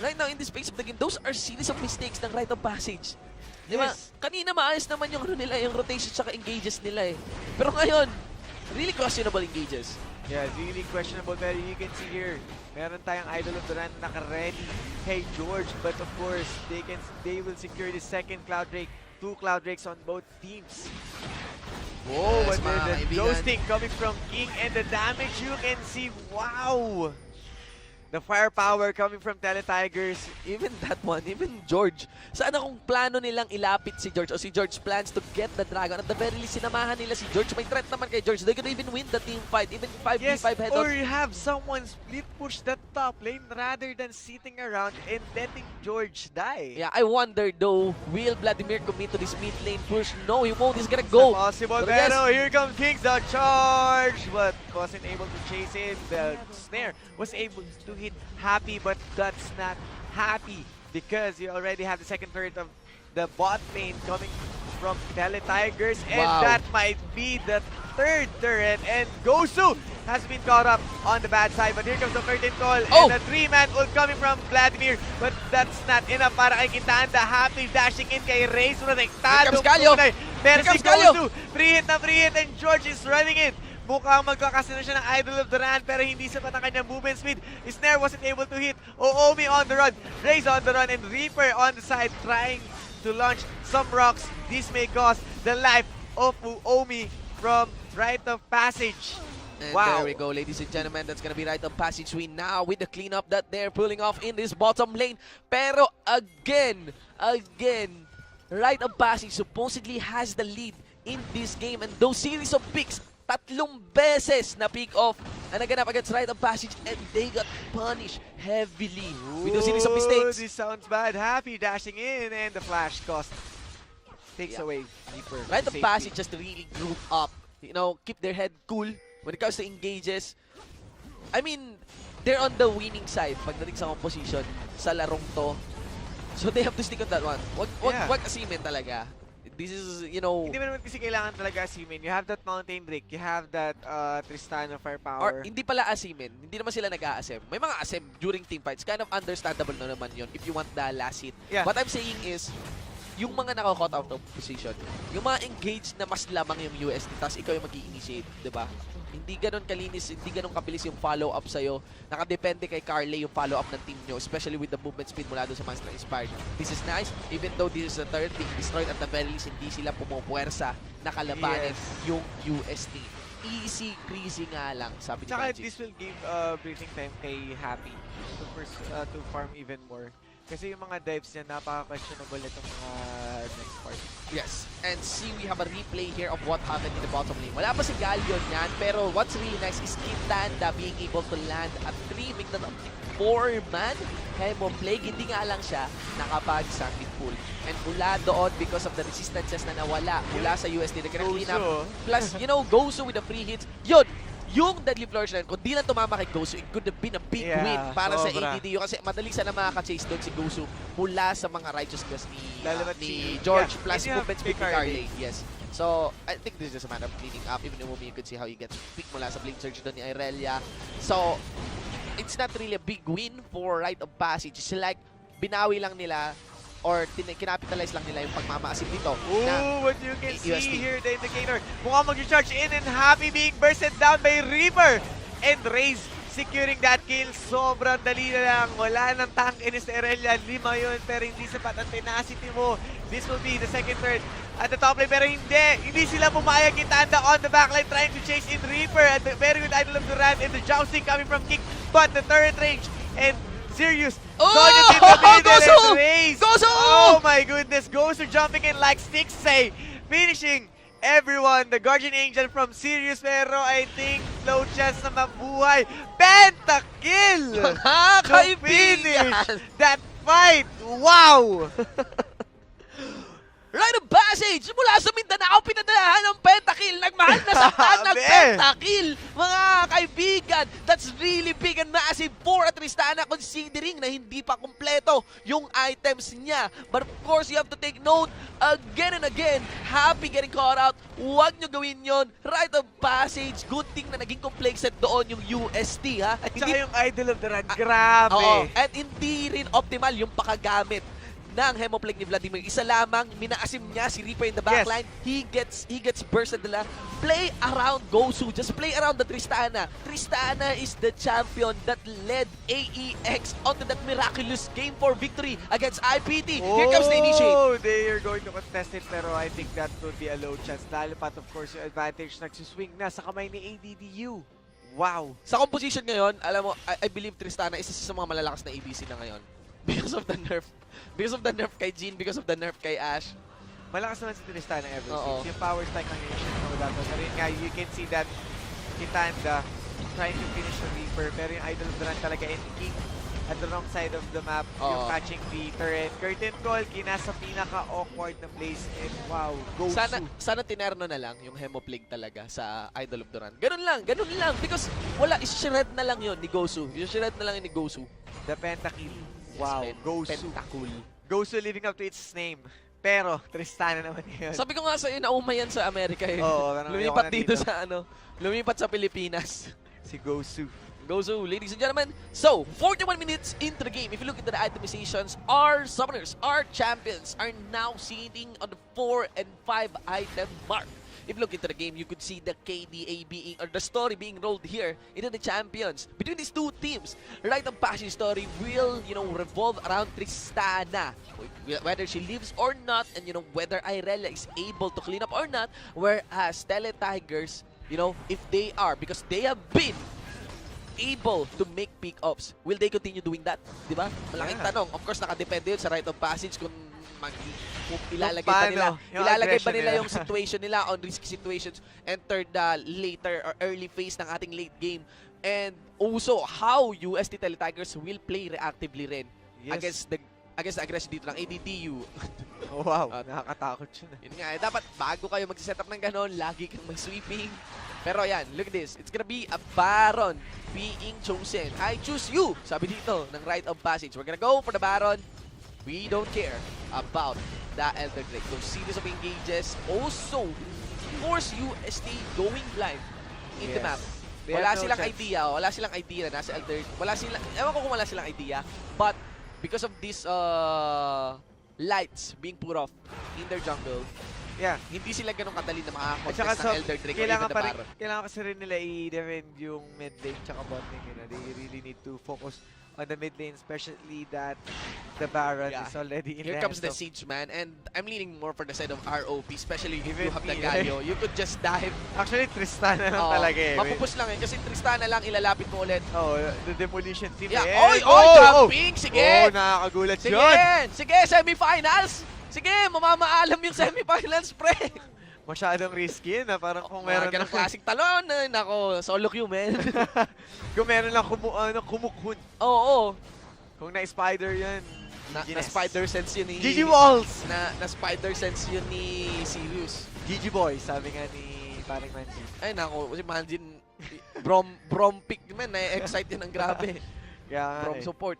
Right now in this phase of the game, those are series of mistakes ng rite of passage. Di ba? Yes. Kanina maayos naman yung yung rotation at engages nila eh. Pero ngayon, really questionable engages. Yeah, really questionable. Pero you can see here, meron tayong Idol of Duran na naka-ready kay George. But of course, they will secure the second Cloud Drake. 2 Cloud Drakes on both teams. Whoa, Yes, but mga the kaibigan. ghosting coming from King and the damage you can see. Wow! The firepower coming from Tele Tigers. Even that one, even George. Sana kung plano nilang ilapit si George o si George plans to get the dragon, at the very least sinamahan nila si George. May threat naman kay George. They could even win the team fight, even 5v5 Yes, head-on. or have someone split push the top lane rather than sitting around and letting George die. Yeah, I wonder though, will Vladimir commit to this mid lane push? No, he won't. He's gonna go. Possible, But yes. pero here comes Kings, the charge, but wasn't able to chase it. The snare was able to hit Happy, but that's not Happy because you already have the second turret of the bot lane coming from Tele Tigers, and Wow. that might be the third turret, and Gosu has been caught up on the bad side, but here comes the curtain call, Oh. and the 3-man ult coming from Vladimir, but that's not enough para kay Kitanda. Happy dashing in kay Reyes, protektado. Here comes Galio. Pero Here si comes Galio. Gosu, free hit, and George is running it. Mukhang magkakasino siya ng Idol of Duran pero hindi sapat ang kanyang movement speed. Snare wasn't able to hit. Oomi on the run. Raze on the run and Reaper on the side trying to launch some rocks. This may cost the life of Oomi from Rite of Passage. And Wow. there we go, ladies and gentlemen. That's gonna be Rite of Passageway now with the cleanup that they're pulling off in this bottom lane. Pero again, Rite of Passage supposedly has the lead in this game, and those series of picks, 3 beses na pick off na naganap against Rite of Passage, and they got punished heavily with those series of Ooh, mistakes. This sounds bad. Happy dashing in and the flash cost takes Yeah. away Reaper. Rite of safety. Passage just really group up, keep their head cool when it comes to engages. I mean, they're on the winning side pagdating sa composition sa larong to. So they have to stick on that one. Yeah. Wag asimin talaga. This is, Hindi mo naman kasi kailangan talaga asimin. You have that Mountain Drake, you have that Tristana or firepower. hindi pala asimin. Hindi naman sila nag-a-asem. May mga asem during team fights. Kind of understandable na naman yun if you want the last hit. Yeah. What I'm saying is, yung mga naka-caught out of position, yung mga engaged na mas lamang yung UST, tapos ikaw yung mag-i-initiate, di ba? Hindi ganun kalinis, hindi ganun kabilis yung follow-up sa'yo. Nakadepende kay Carly yung follow-up ng team nyo, especially with the movement speed mula doon sa Master Inspired. This is nice, even though this is the third being destroyed, at the very least, hindi sila pumupuwersa na kalabanin yung UST. Easy breezy nga lang, sabi ni Tsaka Magic. this will give breathing time kay Happy to farm even more. Kasi yung mga dives niya, napaka-questionable itong mga next part. Yes, and see, we have a replay here of what happened in the bottom lane. Wala pa si Galleon yan, pero what's really nice is Quintanda being able to land at 3, make that 4-man Hemo Plague. Hindi nga lang siya nakapag-sang mid pool. And mula doon, because of the resistances na nawala mula sa UST, they're gonna clean up. Plus, you know, Gosu with the free hits. Yun! Yung deadly flourish na yun, kung di lang tumama kay Gosu, it could have been a big win para sa ADDU kasi madali sana makaka-chase doon si Gosu mula sa mga righteousness ni George plus movements with Carly. Yes. So, I think this is just a matter of cleaning up. Even Umumi, you could see how he gets pick mula sa Blink Surge doon ni Irelia. So, it's not really a big win for Rite of Passage. It's like, binawi lang nila or kinapitalize lang nila yung pagmamaasim dito. Ooh, what you can see here, the indicator. Mukhang mag-charge in and Happy being bursted down by Reaper. And Raze securing that kill. Sobrang dali na lang. Wala nang tank in sa Irelia. 5 yun, pero hindi sapat ang tenacity mo. This will be the second turn at the top lane, pero hindi sila pumayag. Quintanda on the backline trying to chase in Reaper. At the very good Idol of Durant and the jousting coming from Kick, but the turret range and Sirius. Gosu! Oh my goodness, Gosu jumping in like sticks say, finishing everyone. The Guardian Angel from Sirius, pero I think low chance na mabuhay. Pentakill! To finish that fight! Wow! Rite of Passage mula sa Mindanao, pinadalahan ng pentakill. Nagmahal na sa ng pentakill, mga kaibigan. That's really big and massive for a Tristana considering na hindi pa kumpleto yung items niya. But of course, you have to take note again and again. Happy getting caught out. Huwag nyo gawin yon. Rite of Passage, good thing na naging complexed doon yung UST. Ha? At saka yung Idol of the Run, grabe. At hindi rin optimal yung pakagamit ng Hemoplague ni Vladimir. Isa lamang, minaasim niya si Reaper in the backline. Yes. He gets bursted nila. Play around Gosu. Just play around the Tristana. Tristana is the champion that led AEX onto that miraculous game for victory against IPT. Here comes the initiate. Oh, they are going to contest it, pero I think that would be a low chance. Dahil pat, of course, yung advantage nagsiswing na sa kamay ni ADDU. Wow. Sa composition ngayon, alam mo, I believe Tristana isa sa mga malalakas na ABC na ngayon. Because of the nerf. Because of the nerf kay Jean, because of the nerf kay Ash. Malakas naman si Tristana ever since. Yung power stack ng nation na wala to. Pero yun nga, you can see that Quintanda trying to finish the Reaper. Pero yung Idol of the Run talaga and King at the wrong side of the map. Yung catching the turret. Curtain call, kinasa pinaka-awkward na place. And wow, Gosu. Sana tinerno na lang yung Hemoplague talaga sa Idol of the Run. Ganun lang. Because wala, is-shred na lang yun ni Gosu. Is-shred na lang yun ni Gosu. The Pentakill. Wow, Gosu. Pentakul. Gosu living up to its name. Pero, Tristana naman yun. Sabi ko nga sa'yo, nauma yan sa Amerika eh. Oo, lumipat dito sa lumipat sa Pilipinas. Si Gosu. Gosu, ladies and gentlemen. So, 41 minutes into the game. If you look into the itemizations, our summoners, our champions are now sitting on the 4 and 5 item mark. If you look into the game, you could see the KDA being, or the story being rolled here into the champions. Between these two teams, Rite of Passage story will, revolve around Tristana. Whether she lives or not, and, whether Irelia is able to clean up or not. Whereas Tele Tigers, if they are, because they have been able to make pick-ups, will they continue doing that? Diba? Malaking tanong. Of course, nakadepende yun sa Rite of Passage kung ilalagay ba nila yung situation nila on risky situations, entered the later or early phase ng ating late game, and also how UST Tele Tigers will play reactively rin against the aggression dito ng ADDU. Oh, wow, nakakatakot yun. Yun nga, dapat bago kayo mag-setup ng ganon, lagi kang mag-sweeping. Pero yan, look at this. It's gonna be a Baron being chosen. I choose you, sabi dito ng Rite of Passage. We're gonna go for the Baron. We don't care about the Elder Drake. Those series of engages also force UST going blind in the map. Wala silang idea na nasa Elder. Ewan ko kung wala silang idea, but because of these lights being put off in their jungle, hindi sila ganun kadali na makakontest ng Elder Drake or even the Baron. Kailangan kasi rin nila i-defend yung mid lane tsaka bot lane. They really need to focus on the mid lane, especially that the Baron Yeah. is already in Here the comes hands the of- Siege Man, and I'm leaning more for the side of ROP, especially if Even you have the me, Galio. You could just dive. Actually, Tristan na lang Oo, talaga eh. mapupush lang eh, kasi Tristana lang ilalapit mo ulit. Oh, the demolition team. Yeah. eh. Oy, jumping! Sige! Oh, nakakagulat Sige! yun! Sige, semifinals! Sige, mamamaalam yung semifinals, pre! Masyadong risky na parang kung meron Mga ganang klaseng talon, nako, solo queue, man. kung meron lang kumukhun. Oo, Kung na-spider yan. na Guinness. spider sense yun ni... GG Walls! Na spider sense yun ni Sirius. GG Boy, sabi nga ni Paring Manji. Ay, nako, si Manjin, brom pick, man, na-excite yun ang grabe. Kaya nga Brom eh. support.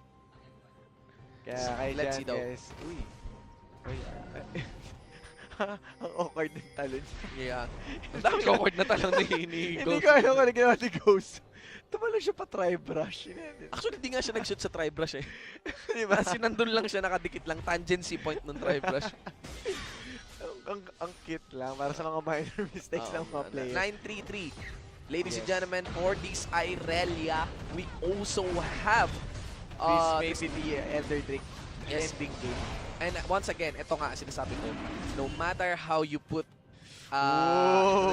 Kaya kayo Let's dyan, see daw. guys. Uy. Uy. Ang awkward ng talon. Yeah. Ang dami awkward na talon ni Hindi Ghost. ko alam kung ano ginawa ni Ghost. Tumalon siya pa tri-brush. Actually, di nga siya nag-shoot sa tri-brush eh. Diba? Kasi nandun lang siya, nakadikit lang, tangency point ng tri-brush. ang cute lang. Para sa mga minor mistakes ng mga players. 9-3-3. Ladies and Yes. gentlemen, for this Irelia, we also have This may be the Elder Drake Yes. ending game. and once again, ito nga sinasabi ko, no matter how you put Whoa.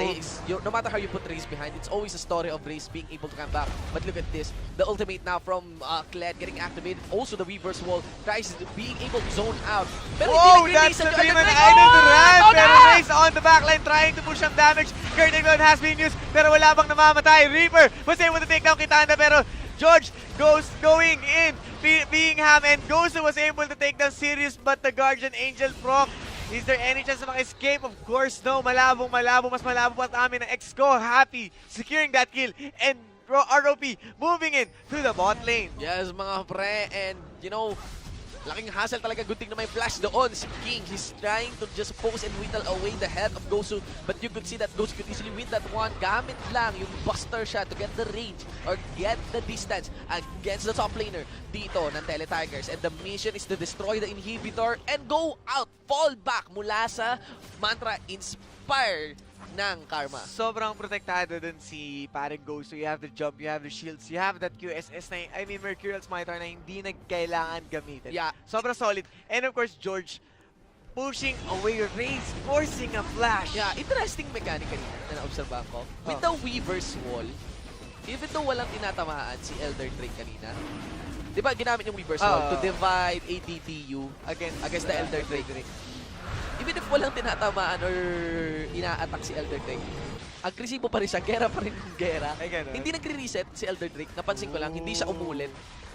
no matter how you put Raze behind, it's always a story of Raze being able to come back. But look at this, the ultimate now from Kled getting activated. Also the reverse wall, Trice being able to zone out. Pero Whoa, hindi that's nag-release the ang Dream and Drake. Idol Oh, Duran! ito Pero na! Raze on the backline trying to push some damage. Curtain Gun has been used, pero wala bang namamatay. Reaper was able to take down Kitanda, pero George goes going in. Being Ham and Gosu was able to take down Sirius, but the Guardian Angel proc. Is there any chance of escape? Of course, no. Malabong, mas malabo pa namin ng Exco. Happy securing that kill. And ROP moving in to the bot lane. Yes, mga pre, and you know, laking hassle talaga. Good thing na may flash doon si King. He's trying to just focus and whittle away the head of Gosu, but you could see that Gosu could easily win that one. Gamit lang yung buster shot to get the range or get the distance against the top laner dito ng Tele Tigers. And the mission is to destroy the inhibitor and go out, fall back mula sa mantra inspired ng Karma. Sobrang protektado dun si Parang Gosu. You have the jump, you have the shields, you have that QSS na, I mean Mercurial Smiter na hindi nagkailangan gamitin. Yeah. Sobrang solid. And of course, George pushing away your Raze, forcing a flash. Yeah, interesting mechanic kanina na naobserbahan ko. With the Weaver's Wall, even though walang tinatamaan si Elder Drake kanina, di ba ginamit yung Weaver's Wall to divide ADDU against the Elder Drake. Even if walang tinatamaan or ina-attack si Elder Drake, agresibo pa rin siya, gera pa rin yung gera. Ay, ganun. Hindi nagre-reset si Elder Drake, napansin ko lang, hindi siya umulit.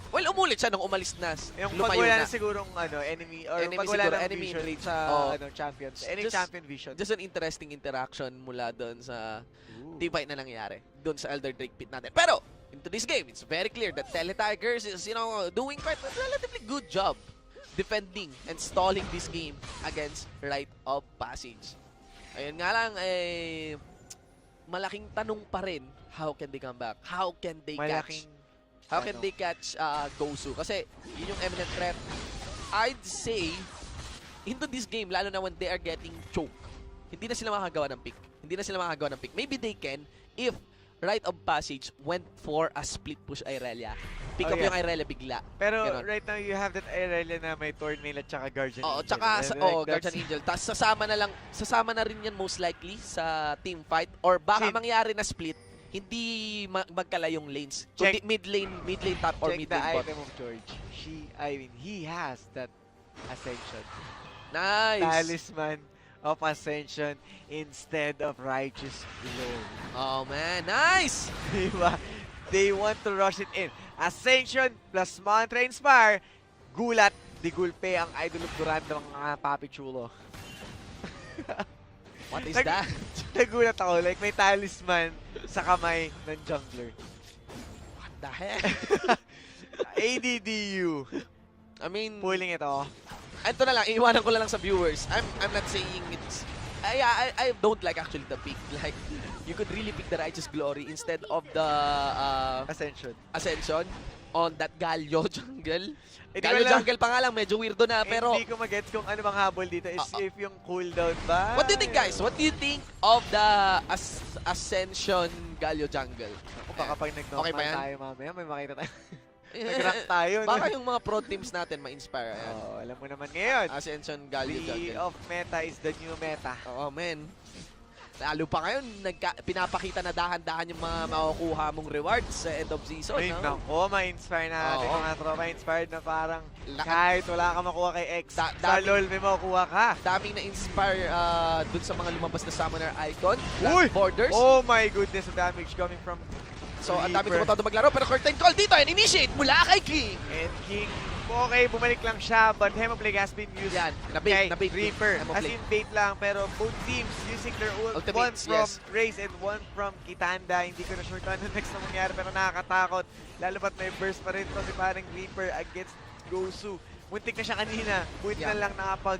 Well, umulit siya nung umalis na, Yung pag lumayo wala na. na sigurong enemy or Enemy pag wala siguro, ng enemy vision rate. sa Oh. champions. Any Just- champion vision. Just an interesting interaction mula doon sa team fight na nangyari doon sa Elder Drake pit natin. Pero, into this game, it's very clear that Tele Tigers is, you know, doing quite a relatively good job defending and stalling this game against Rite of Passage. Ayun nga lang, malaking tanong pa rin, how can they come back? How can they catch Gosu? Kasi, yun yung eminent threat. I'd say, into this game, lalo na when they are getting choked, hindi na sila makagawa ng pick. Maybe they can if Rite of Passage went for a split push Irelia. Pick up yung Irelia bigla. Pero Ganon. right now, you have that Irelia na may Thornmail at saka Guardian Oo, Angel. tsaka Guardian That's- Angel. Tapos sasama na rin yan most likely sa team fight or baka See, mangyari na split, hindi magkalayong lanes. Check- Kundi mid lane top or Check mid the lane bot. item of George. He has that Ascension. Nice. Talisman of Ascension instead of Righteous Glow. Oh man, nice. Diba? They want to rush it in. Ascension plus Mantra Inspire. Gulat, di gulpe ang Idol of Durando ng mga Papi Chulo. What is Nag- that? Nagulat ako, like may talisman sa kamay ng jungler. What the heck? ADDU. I mean, Pulling it off. ito na lang, iiwanan ko na lang sa viewers. I'm not saying it's... I don't like actually the pick. Like, you could really pick the Righteous Glory instead of the Ascension. Ascension on that Galio jungle. Hindi Galio ko alam. jungle pa nga lang, medyo weirdo na. Pero, Hindi ko magets kung ano bang habol dito is if yung cooldown ba. what do you think guys? What do you think of the Ascension Galio jungle? Ako baka pag Okay nag-knockman ba yan? tayo mamaya, may makita tayo. Nag-rank tayo. Baka yung mga pro teams natin ma-inspire. Ayan. Oh, alam mo naman ngayon. Ascension Galio The Jungle. of meta is the new meta. Oo, men. Lalo pa ngayon, pinapakita na dahan-dahan yung mga makukuha mong rewards sa end of season. Ay, no? nako, ma-inspire na natin Oo. mga tropa. Inspired na parang Lahat- kahit wala ka makuha kay X, sa dami- LoL may makukuha ka. Daming na-inspire dun sa mga lumabas na summoner icon. Uy! Borders. Oh my goodness, the damage coming from So, ang dami Reaper. tumatawa maglaro. Pero curtain call dito and initiate mula kay King. And King, okay, bumalik lang siya, but Hemoplague has been used Yan, nabait, kay nabait. Reaper. As Hemoplague. in bait lang, pero both teams using their ult. One Ultimates, from yes. Raze and one from Kitanda. Hindi ko na sure kung ano next na mangyari, pero nakakatakot. Lalo ba't may burst pa rin to si parang Reaper against Gosu. Muntik na siya kanina. Buwit Yeah. na lang nakapag,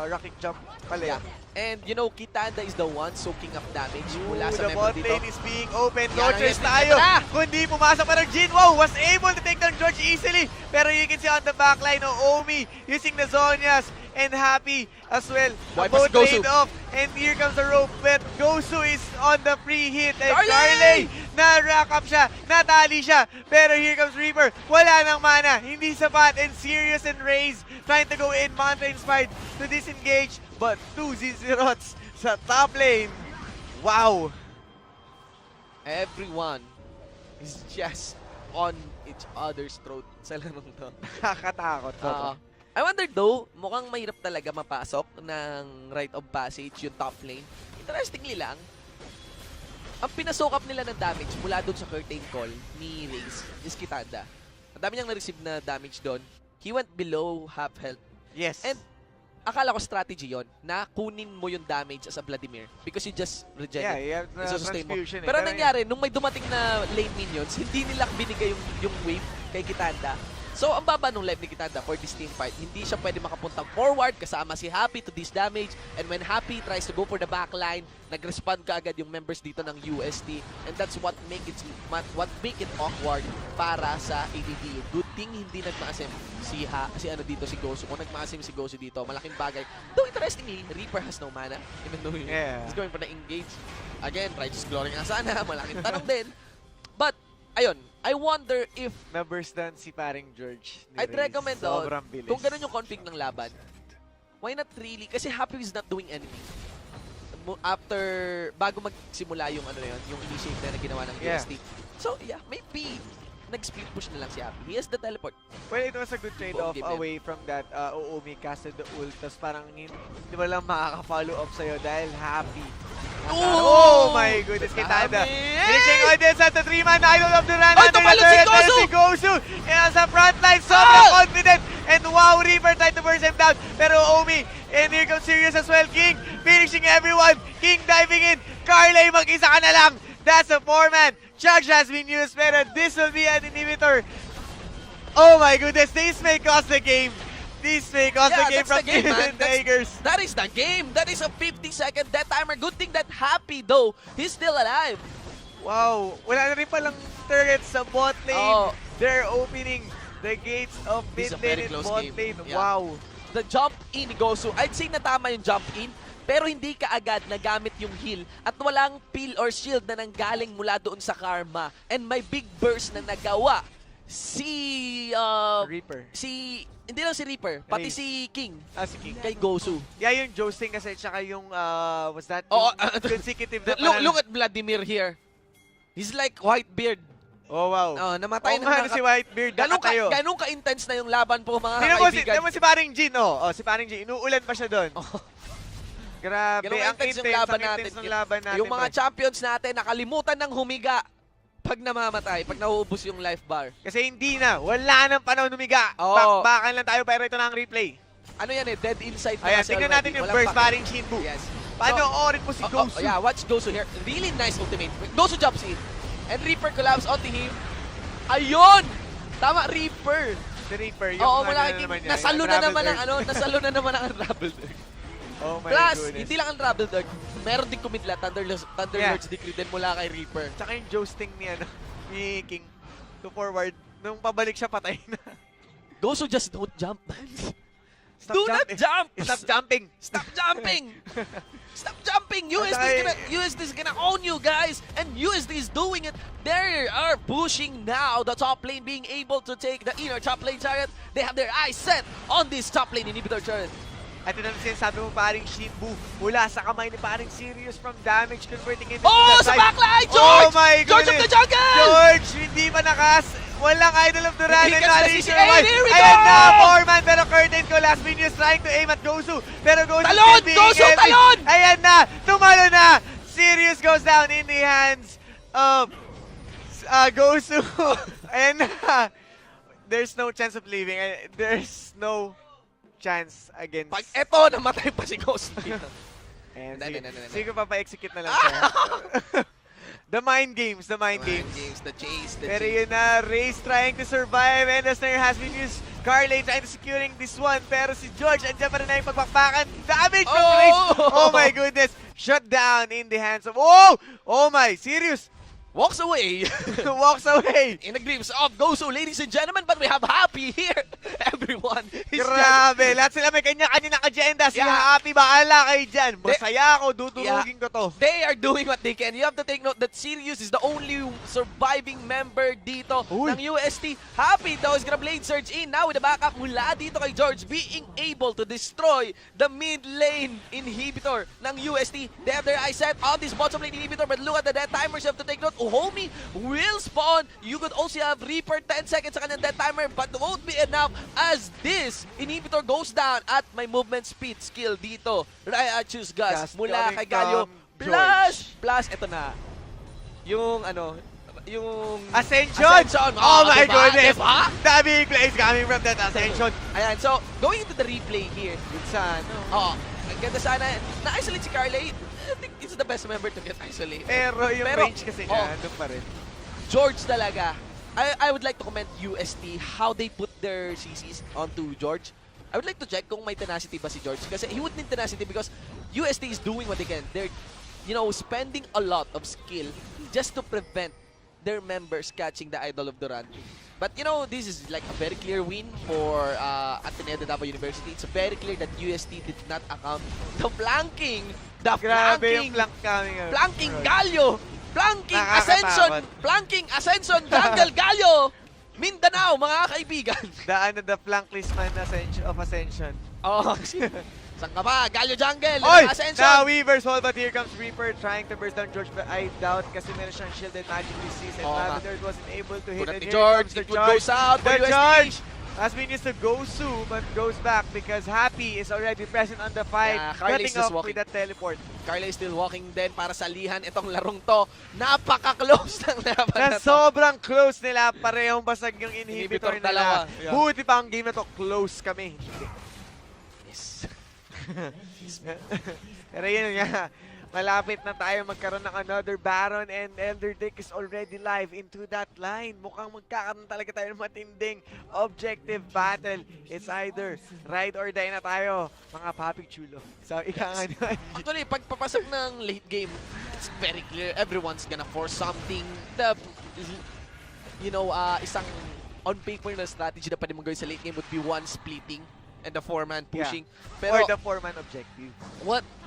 rocket jump pala. Yeah. And you know, Kitanda is the one soaking up damage mula sa The member bot dito. lane is being open. Yan ang Dodgers hit. tayo. Ito na! Kundi pumasok pa ng Jin. Wow, was able to take down George easily. Pero you can see on the backline of Omi using the Zonias and Happy as well. Why Both pas Gosu? laid off. And here comes the rope. But Gosu is on the free hit. And Carly! Carly! Na-rack up siya. Natali siya. Pero here comes Reaper. Wala nang mana. Hindi sapat. And Sirius and Raze trying to go in. Mantra inspired to disengage. But 2 Zerots sa top lane. Wow. Everyone is just on each other's throat sa larong to. Nakakatakot. Oo. I wonder though, mukhang mahirap talaga mapasok ng rite of passage yung top lane. Interestingly lang, ang pinasokap nila ng damage mula doon sa curtain call ni Raze is Kitanda. Ang dami niyang na-receive na damage doon. He went below half health. Yes. And akala ko strategy yon na kunin mo yung damage as a Vladimir because you just regen yeah, it. you have the Isustain mo. transfusion. Pero nangyari, nung may dumating na lane minions, hindi nila binigay yung wave kay Kitanda. So, ang baba nung life ni Kitanda for this team fight, hindi siya pwede makapuntang forward kasama si Happy to this damage. And when Happy tries to go for the backline, nag-respond ka agad yung members dito ng UST. And that's what make it awkward para sa ADDU. Good thing hindi nagmaasim si Gosu. Kung nagmaasim si Gosu dito, malaking bagay. Though interestingly, Reaper has no mana. Even though he's going for the engage. Again, Righteous Glory nga sana. Malaking tanong din. But, ayun, I wonder if Na-burst down si paring George. I'd recommend Sobrang bilis. kung ganun yung config ng laban, why not really? Kasi Happy is not doing anything. Bago magsimula yung yung initiate na ginawa ng UST. So, yeah, maybe nag-split push na lang si Happy. He has the teleport. Well, it was a good trade-off Game yan. away from that Oomi casted the ult. Tapos parang hindi mo lang makaka-follow up sa'yo dahil Happy. Oh my goodness, Kitanda. Finishing audience at the 3-man idol of the run. Oh, tumalo si Gosu! And sa frontline, sobrang confident. And wow, Reaper tried to burst him down. Pero Omi, and here comes Sirius as well. King finishing everyone. King diving in. Carly, mag-isa ka na lang. That's a 4-man. Charge has been used, pero this will be an inhibitor. Oh my goodness, this may cost the game. This may cost the game from Tigers. That is the game. That is a 50-second death timer. Good thing that Happy, though, he's still alive. Wow, wala na rin palang turrets sa bot lane. Oh. They're opening the gates of This is mid a very lane and close bot game. lane. Yeah. Wow. The jump in ni Gosu, I'd say natama yung jump in, pero hindi ka agad nagamit yung heal at walang peel or shield na nanggaling mula doon sa Karma. And may big burst na nagawa si Reaper. hindi lang si Reaper, pati Raze. si King Si King. kay Gosu. Yeah, yung Joesting kasi, tsaka yung, was that Oo, yung consecutive na Look at Vladimir here. He's like Whitebeard. Oh, wow. Namatay Oo nga, si Whitebeard, nakatayo. Ganun ka-intense na yung laban po mga Tingnan mo kaibigan. si paring Jin, si paring Jin, inuulan pa siya doon. Grabe, Ganun ang ka-intense intense, yung laban ang natin. intense ng laban natin. Yung mga champions natin, nakalimutan ng humiga pag namamatay, pag nauubos yung life bar. Kasi hindi na, wala nang panahon humiga. Oo. Bakbakan lang tayo, pero ito na ang replay. Ano yan dead inside. Ayan, tingnan natin yung burst paring Shinbu. Yes. Paano orin mo si Gosu? Yeah, watch Gosu here. Really nice ultimate. Gosu jumps in. And Reaper collapse onto him. Ayun! Tama, Reaper. Si Reaper, yung Oo, ano wala naman niya, nasalo yung na naman Unraveled ang Earth. nasalo na naman ang Unraveled Earth. Oh my Plus, goodness. hindi lang Unraveled Earth. Meron din kumidla, Thunderlord's Decree din mula kay Reaper. Tsaka yung jousting ni King to forward. Nung pabalik siya, patay na. Gosu just don't jump. Stop Do not jumping. jump! Stop jumping! Stop jumping! Stop jumping. UST is gonna own you guys, and UST is doing it. They are pushing now the top lane, being able to take the inner top lane chariot. They have their eyes set on this top lane inhibitor chariot. At ito naman sinasabi mo paring Shinbu mula sa kamay ni paring Sirius from damage converting into Oh, the sa side. backline, George! Oh my George of goodness! the jungle! George, hindi pa walang idol of Duran Hindi and ka not sa sure CCA, why. here we Ayan go! na, 4-man pero curtain ko. Last Minions trying to aim at Gosu. Pero Gosu Talon! still being Gosu, healthy. talon! Ayan na, tumalo na. Sirius goes down in the hands of Gosu. Ayan na. There's no chance of leaving. There's no chance against... Pag eto, namatay pa si Ghost dito. Ayan, Hindi, sige, hindi, hindi. sige pa-execute na lang siya. The mind games, the mind games. The chase, the Pero chase. yun na, Ray's trying to survive and the snare has been used. Carly trying to securing this one. Pero si George, andyan pa rin na yung pagpakpakan. Damage from Race! Oh my goodness! Shut down in the hands of... Oh! Oh my! Serious! Walks away. Walks away! In the glimpse of Gosu, ladies and gentlemen, but we have Happy here. Everyone is Grabe! Lahat sila may kanya-kanya agenda. Si Yeah. Happy, bahala kayo dyan. Masaya ako, dudurugin ko to. They are doing what they can. You have to take note that Sirius is the only surviving member dito Uy. ng UST. Happy though is gonna blade surge in now with the backup mula dito kay George, being able to destroy the mid lane inhibitor ng UST. They have their eyes set on this bottom lane inhibitor, but look at the death timers. You have to take note. Homie will spawn. You could also have Reaper 10 seconds sa kanyang death timer, but won't be enough as this inhibitor goes down at my movement speed skill dito. I choose Gus Gus mula coming kay Galio. from Plus, eto na. Yung Ascension! Oh my diba? goodness! Diba? The big plays coming from that Ascension. Ayan, so going into the replay here. Good sa ano. Oh, ang ganda sana. Na-isolate si Carly. I think it's the best member to get isolated. Pero yung Pero, range kasi niya, doon pa rin. George talaga. I would like to comment UST how they put their CCs onto George. I would like to check kung may tenacity ba si George, kasi he would need tenacity because UST is doing what they can. They're, spending a lot of skill just to prevent their members catching the Idol of Duran. But this is like a very clear win for ADDU University. It's very clear that UST did not account the flanking. Grabe yung flank coming. Flanking Galio! Flanking Nakakatakot. Ascension, Jungle Galio! Mindanao, mga kaibigan! The flankless man of Ascension. Oh, saan ka ba? Galio Jungle, Oy! Ascension! Now Weaver's wall, but here comes Reaper trying to burst down George, but I doubt kasi meron siyang shielded magic resist and Oo nga. Lavender wasn't able to hit. Kunat And ni here George, comes the it would go south for The UST. charge has been used to Gosu, but goes back because Happy is already present on the fight, Yeah, Carly's cutting just off walking. with that teleport. Carla is still walking din para salihan itong larong to. Napaka-close ng laban na Na to. sobrang close nila, parehong basag yung inhibitor Inhibitor dalawa. nila. Yeah. Buti pa ang game na to, close kami. Yes. Pero yun nga, malapit na tayo magkaroon ng another Baron and Elder Dick is already live into that line. Mukhang magkakaroon talaga tayo ng matinding objective battle. It's either ride or die na tayo, mga papi chulo. So, ika nga naman. Actually, pagpapasok ng late game, it's very clear. Everyone's gonna force something. The, isang on paper na strategy na pwede mong gawin sa late game would be one splitting and the four-man pushing. Or Pero the 4-man objective.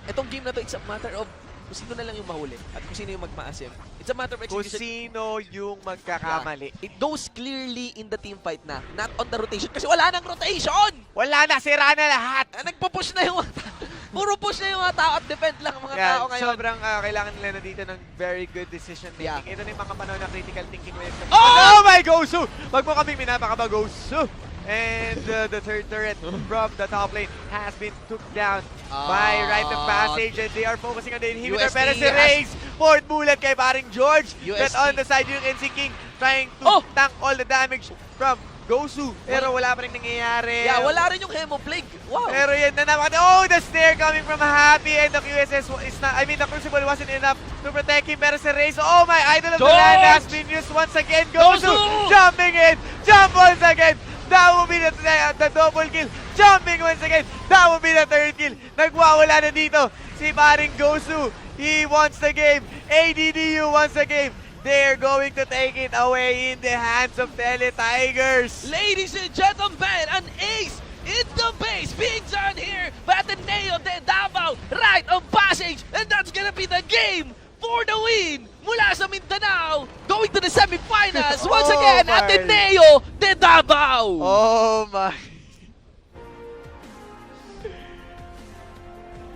itong game na to, it's a matter of kung sino na lang yung mahuli at kung sino yung magmaasim. It's a matter of Kung execution. sino yung magkakamali. It goes clearly in the team fight na, not on the rotation. Kasi wala nang rotation! Wala na, sira na lahat! Nagpo-push na yung mga tao. Puro push na yung mga tao at defend lang ang mga tao ngayon. Sobrang kailangan nila na dito ng very good decision making. Yeah. Ito na yung mga panahon na critical thinking when it comes Oh! Oh my Gosu! Wag mo kaming minapakaba, Gosu! And the third turret from the top lane has been took down by Rite of Passage, and they are focusing on the inhibitor. UST Pero si has- Reyes, fourth bullet kay paring George. But UST. on the side, yung NC King trying to Oh! tank all the damage from Gosu. Pero wala pa rin nangyayari. Yeah, wala rin yung Hemo Plague. Wow. Pero yan na naman. Oh, the snare coming from Happy, and the QSS is not, the Crucible wasn't enough to protect him. Pero si Reyes, oh my, idol of the George! land has been used once again. Gosu Gosu! jumping in, jump once again. That will be the double kill. Jumping once again. That will be the third kill. Nagwawala na dito si paring Gosu. He wants the game. ADDU wants the game. They're going to take it away in the hands of Tele Tigers. Ladies and gentlemen, an ace in the base being done here by Ateneo de Davao. Right of Passage stage, and that's gonna be the game for the win mula sa Mindanao, going to the semifinals once Oh again, my. Ateneo de Davao. Oh my.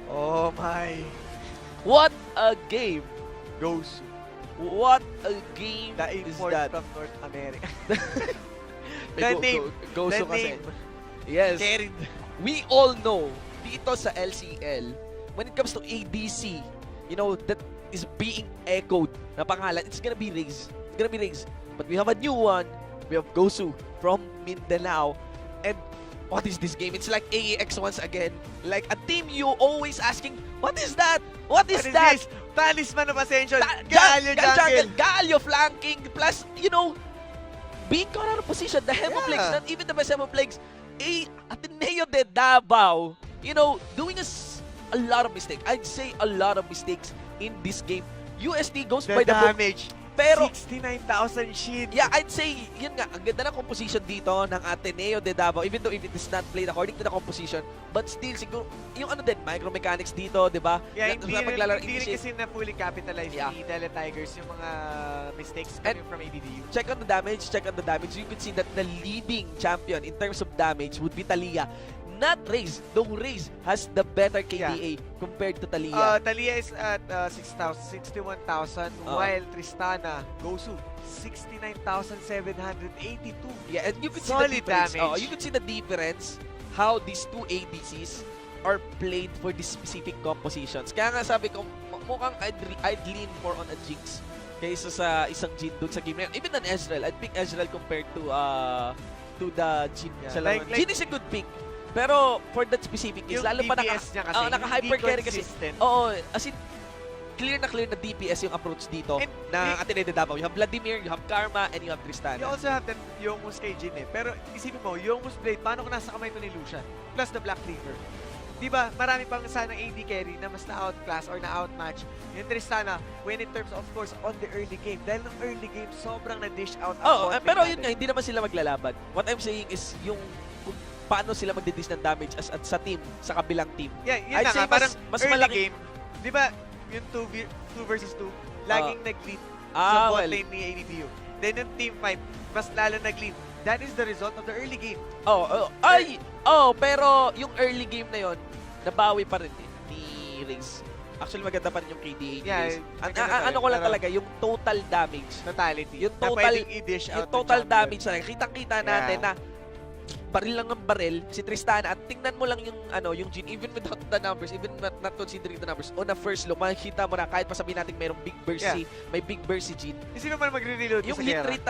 Oh my. What a game! Goes. What a game The is import that? from North America. May The name. Goso The kasi. name. Yes. Carried. We all know dito sa LCL, when it comes to ADC, you know, that is being echoed na pangalan, it's gonna be Riggs. It's gonna be Riggs. But we have a new one. We have Gosu from Mindanao. And what is this game? It's like AEX once again. Like a team you always asking, what is that? What is that? This? Talisman of Ascension. Galio Galio jungle. Galio flanking. Plus, you know, being caught out of position, the Hemoplagues, Yeah. not even the best Hemoplagues, Ateneo de Davao, you know, doing a lot of mistakes. I'd say a lot of mistakes in this game. UST goes The by the book, damage. pero 69,000 shield. yeah, I'd say, yun nga, ang ganda ng composition dito ng Ateneo de Davao, even though if it is not played according to the composition, but still, siguro, yung ano din, micromechanics dito, di ba? Yeah, Na- hindi sa rin, paglalaro, hindi rin kasi na fully capitalized Yeah. ni Tele Tigers yung mga mistakes And- coming from ADDU. check on the damage. You could see that the leading champion in terms of damage would be Talia. Not Raze, though Raze has the better KDA compared to Talia. Talia is at 61,000 while Tristana, Gosu, 69,782. Yeah, and you could see Solid the difference. damage. You could see the difference how these two ADCs are played for these specific compositions. Kaya nga sabi ko, mukhang I'd lean more on a Jinx kaysa sa isang Jin doon sa game na yun. Even an Ezreal, I'd pick Ezreal compared to the Jin. Yeah, Sa like- laban. Jin is a good pick. Pero for that specific case, Yung lalo pa DPS niya kasi, naka-hyper hindi carry kasi. consistent. Oo, as in, clear na DPS yung approach dito And na Ateneo de Davao. You have Vladimir, you have Karma, and you have Tristana. You also have the Yomus kay Jin eh. Pero isipin mo, Yomus Blade, paano kung nasa kamay ito ni Lucian? Plus the Black Cleaver. Diba, marami pang sana AD carry na mas na-outclass or na-outmatch yung Tristana when in terms of course on the early game. Dahil ng early game, sobrang na-dish out ang Oo, bot lane pero yun natin. nga, hindi naman sila maglalaban. What I'm saying is yung kung paano sila magdi-dish ng damage at sa team, sa kabilang team. Yeah, yun I'd na say nga, parang mas early malaki- game, di ba, yung 2 versus 2, laging nag-lead sa bot Well, lane ni ADDU. Then yung team fight, mas lalo nag-lead. That is the result of the early game. pero yung early game na yon nabawi pa rin ni Riggs. Actually, maganda pa rin yung KDA ni Yeah, Riggs. maganda pa rin, Ano ko lang pero- talaga, yung total damage. Totality. Yung na total- pwedeng i-dish out Yung ng total champion. damage na kitang-kita natin na baril lang ng baril si Tristana at tingnan mo lang yung yung Jin even without the numbers, even not considering the numbers, on a first look makikita mo na kahit pa sabihin natin mayroong big burst may big burst si Jin. Sino man magre-reload Yung sa hit gera? rate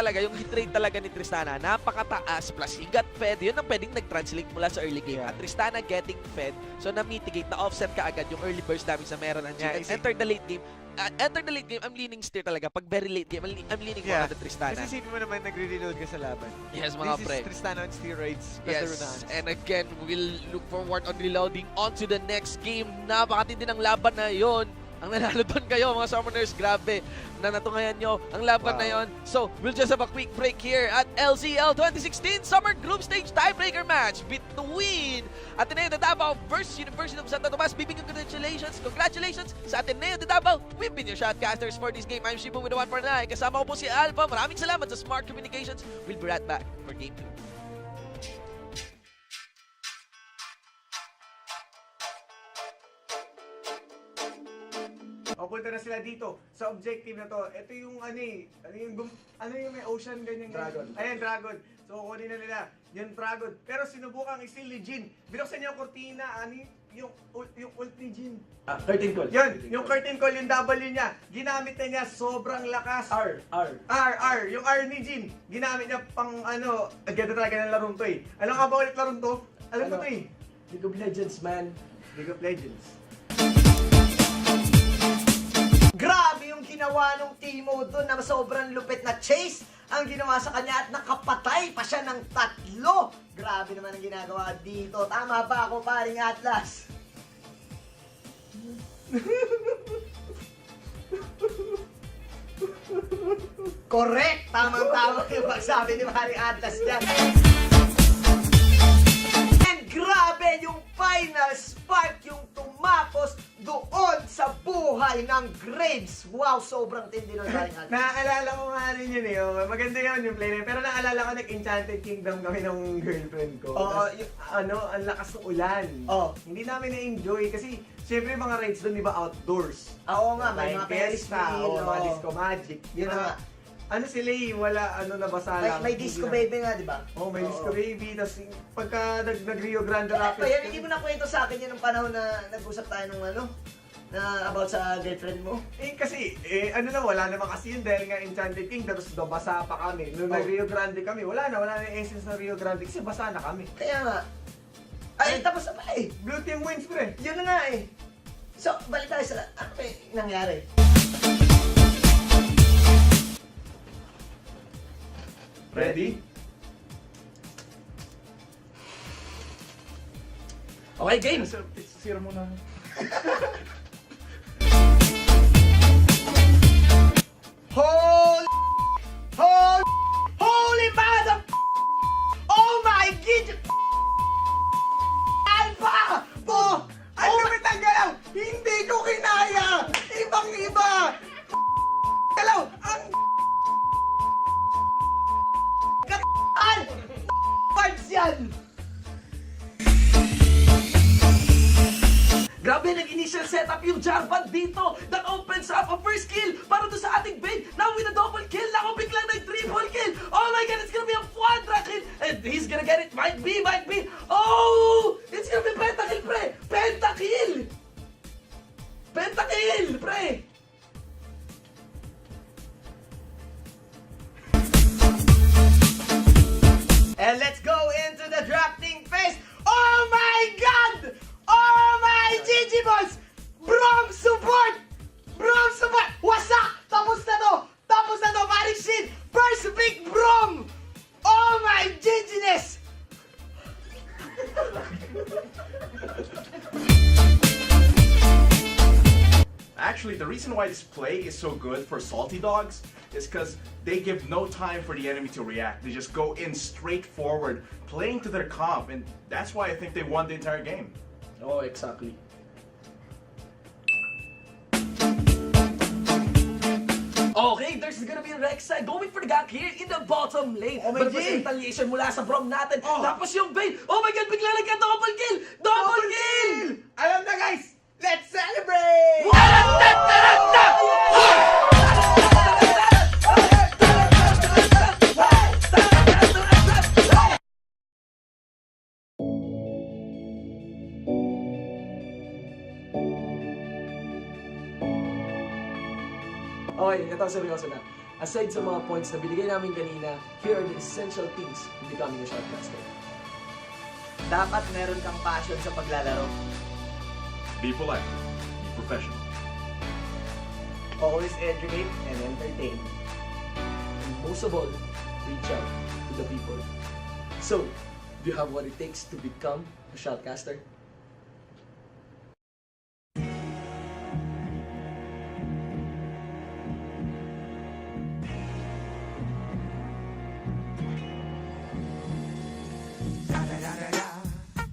talaga ni Tristana napakataas, plus he got fed. Yun ang pwedeng nag-translate mula sa early game. Yeah. At Tristana getting fed, so na-mitigate, na-offset ka agad yung early burst damage na meron ng Jin. Yeah, And enter the late game. I'm leaning steer talaga. Pag very late game, I'm leaning more on the Tristana. Kasi sino mo naman nagre-reload ka sa laban. Yes, mga This pre. is Tristana on steroids. Plus the Yes, Runans. and again, we'll look forward on reloading onto the next game. Napakatindi ng laban na yon. Ang nanalo doon kayo, mga Summoners, grabe. Nanatunayan nyo ang laban na yon. So, we'll just have a quick break here at LCL 2016 Summer Group Stage Tiebreaker Match between Ateneo de Davao versus University of Santo Tomas. Bibig congratulations sa Ateneo de Davao. We've been your shotcasters for this game. I'm Shibu with the 149. Kasama ko po si Alpha. Maraming salamat sa Smart Communications. We'll be right back for Game 2. O, punta na sila dito sa objective na to. Ito yung ano yung may ocean ganyan. Dragon. Ayan, dragon. So, kunin na nila yung dragon. Pero sinubukang i-steal ni Jin. Binuksan niya yung kortina, yung ult ni Jin. 13 call. Yun, yung curtain call, yung W niya. Ginamit na niya, sobrang lakas. R. Yung R ni Jin. Ginamit niya pang ganda talaga ng larong to eh. Alam ka ba ulit larong to? Alam ko to eh. League of Legends, man. League of Legends. Grabe yung ginawa ng Timo doon na sobrang lupit na chase ang ginawa sa kanya at nakapatay pa siya ng 3. Grabe naman ang ginagawa dito. Tama ba ako, paring Atlas? Correct! Tamang-tama yung pagsabi ni paring Atlas dyan. And grabe yung final spark yung tumapos doon sa buhay ng Graves. Wow, sobrang tindi ng galing natin. Naaalala ko nga rin yun eh. Oh. Maganda yun yung play na yun. Pero naalala ko nag-Enchanted Kingdom kami ng girlfriend ko. Oo, Tas, ang lakas ng ulan. Oo. Hindi namin na-enjoy kasi syempre yung mga rides doon, di ba, outdoors. Oo nga, may mga Ferris Fiesta, wheel. mga oo. Disco Magic. Yun na nga. Ano sila eh, wala, nabasa lang. May disco baby nga, di ba? Oh, may Oo. Disco Baby. Tapos pagka nag-Rio Grande Kaya Rapids. pa yan, hindi mo nakwento sa akin yun nung panahon na nag-usap tayo nung na about sa girlfriend mo. Kasi, wala naman kasi yun dahil nga Enchanted Kingdom, tapos basa pa kami. Nung Oh. nag-Rio Grande kami, wala na yung essence ng Rio Grande kasi basa na kami. Kaya nga. Ay, tapos na ba eh. Blue Team wins, pre. Yun na nga eh. So, balik tayo sa ano ba yung nangyari? Ready? Okay, game! Sira mo na. Holy! Holy! Holy mother! Oh my god! Alpha! Oh! Ang lumit ang galaw! Hindi ko kinaya! Ibang-iba! Galaw! Ang Al! Parts yan! Grabe, nag-initial setup yung Jarvan dito. That opens up a first kill para doon sa ating Bane. Now with a double kill, nako biglang nag-triple kill. Oh my god, it's gonna be a quadra kill. And he's gonna get it. Might be. Oh! It's gonna be pentakill, pre. Pentakill! Pentakill, pre. And let's go into the drafting phase. Oh my god! Oh my GG boys! Brom support! Brom support! Wasak! Tapos na to! Paring Shin! First pick Brom! Oh my GG-ness! Actually, the reason why this play is so good for Salty Dogs is because they give no time for the enemy to react. They just go in straight forward, playing to their comp, and that's why I think they won the entire game. Oh, exactly. Okay, there's gonna be Rek'Sai going for the gank here in the bottom lane. Oh my But there's G! retaliation mula sa Brom natin. Tapos yung Bane. Oh my god, bigla nagka-double kill! Double kill! Alam na guys! Let's celebrate! Okay, ito seryoso na. Aside sa mga points na binigay namin kanina, here are the essential things in becoming a shotcaster. Dapat meron kang passion sa paglalaro. Be polite. Be professional. Always educate and entertain. And most of all, reach out to the people. So, do you have what it takes to become a shotcaster?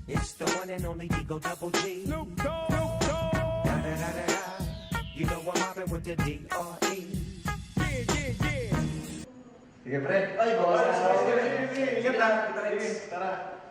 It's the one and only Digo Double G. Snoop Dogg. Da da da da da. You know I'm mobbing with the D.R.E. Sige, pre. Ay, boss. Sige, ingat ha. Tara.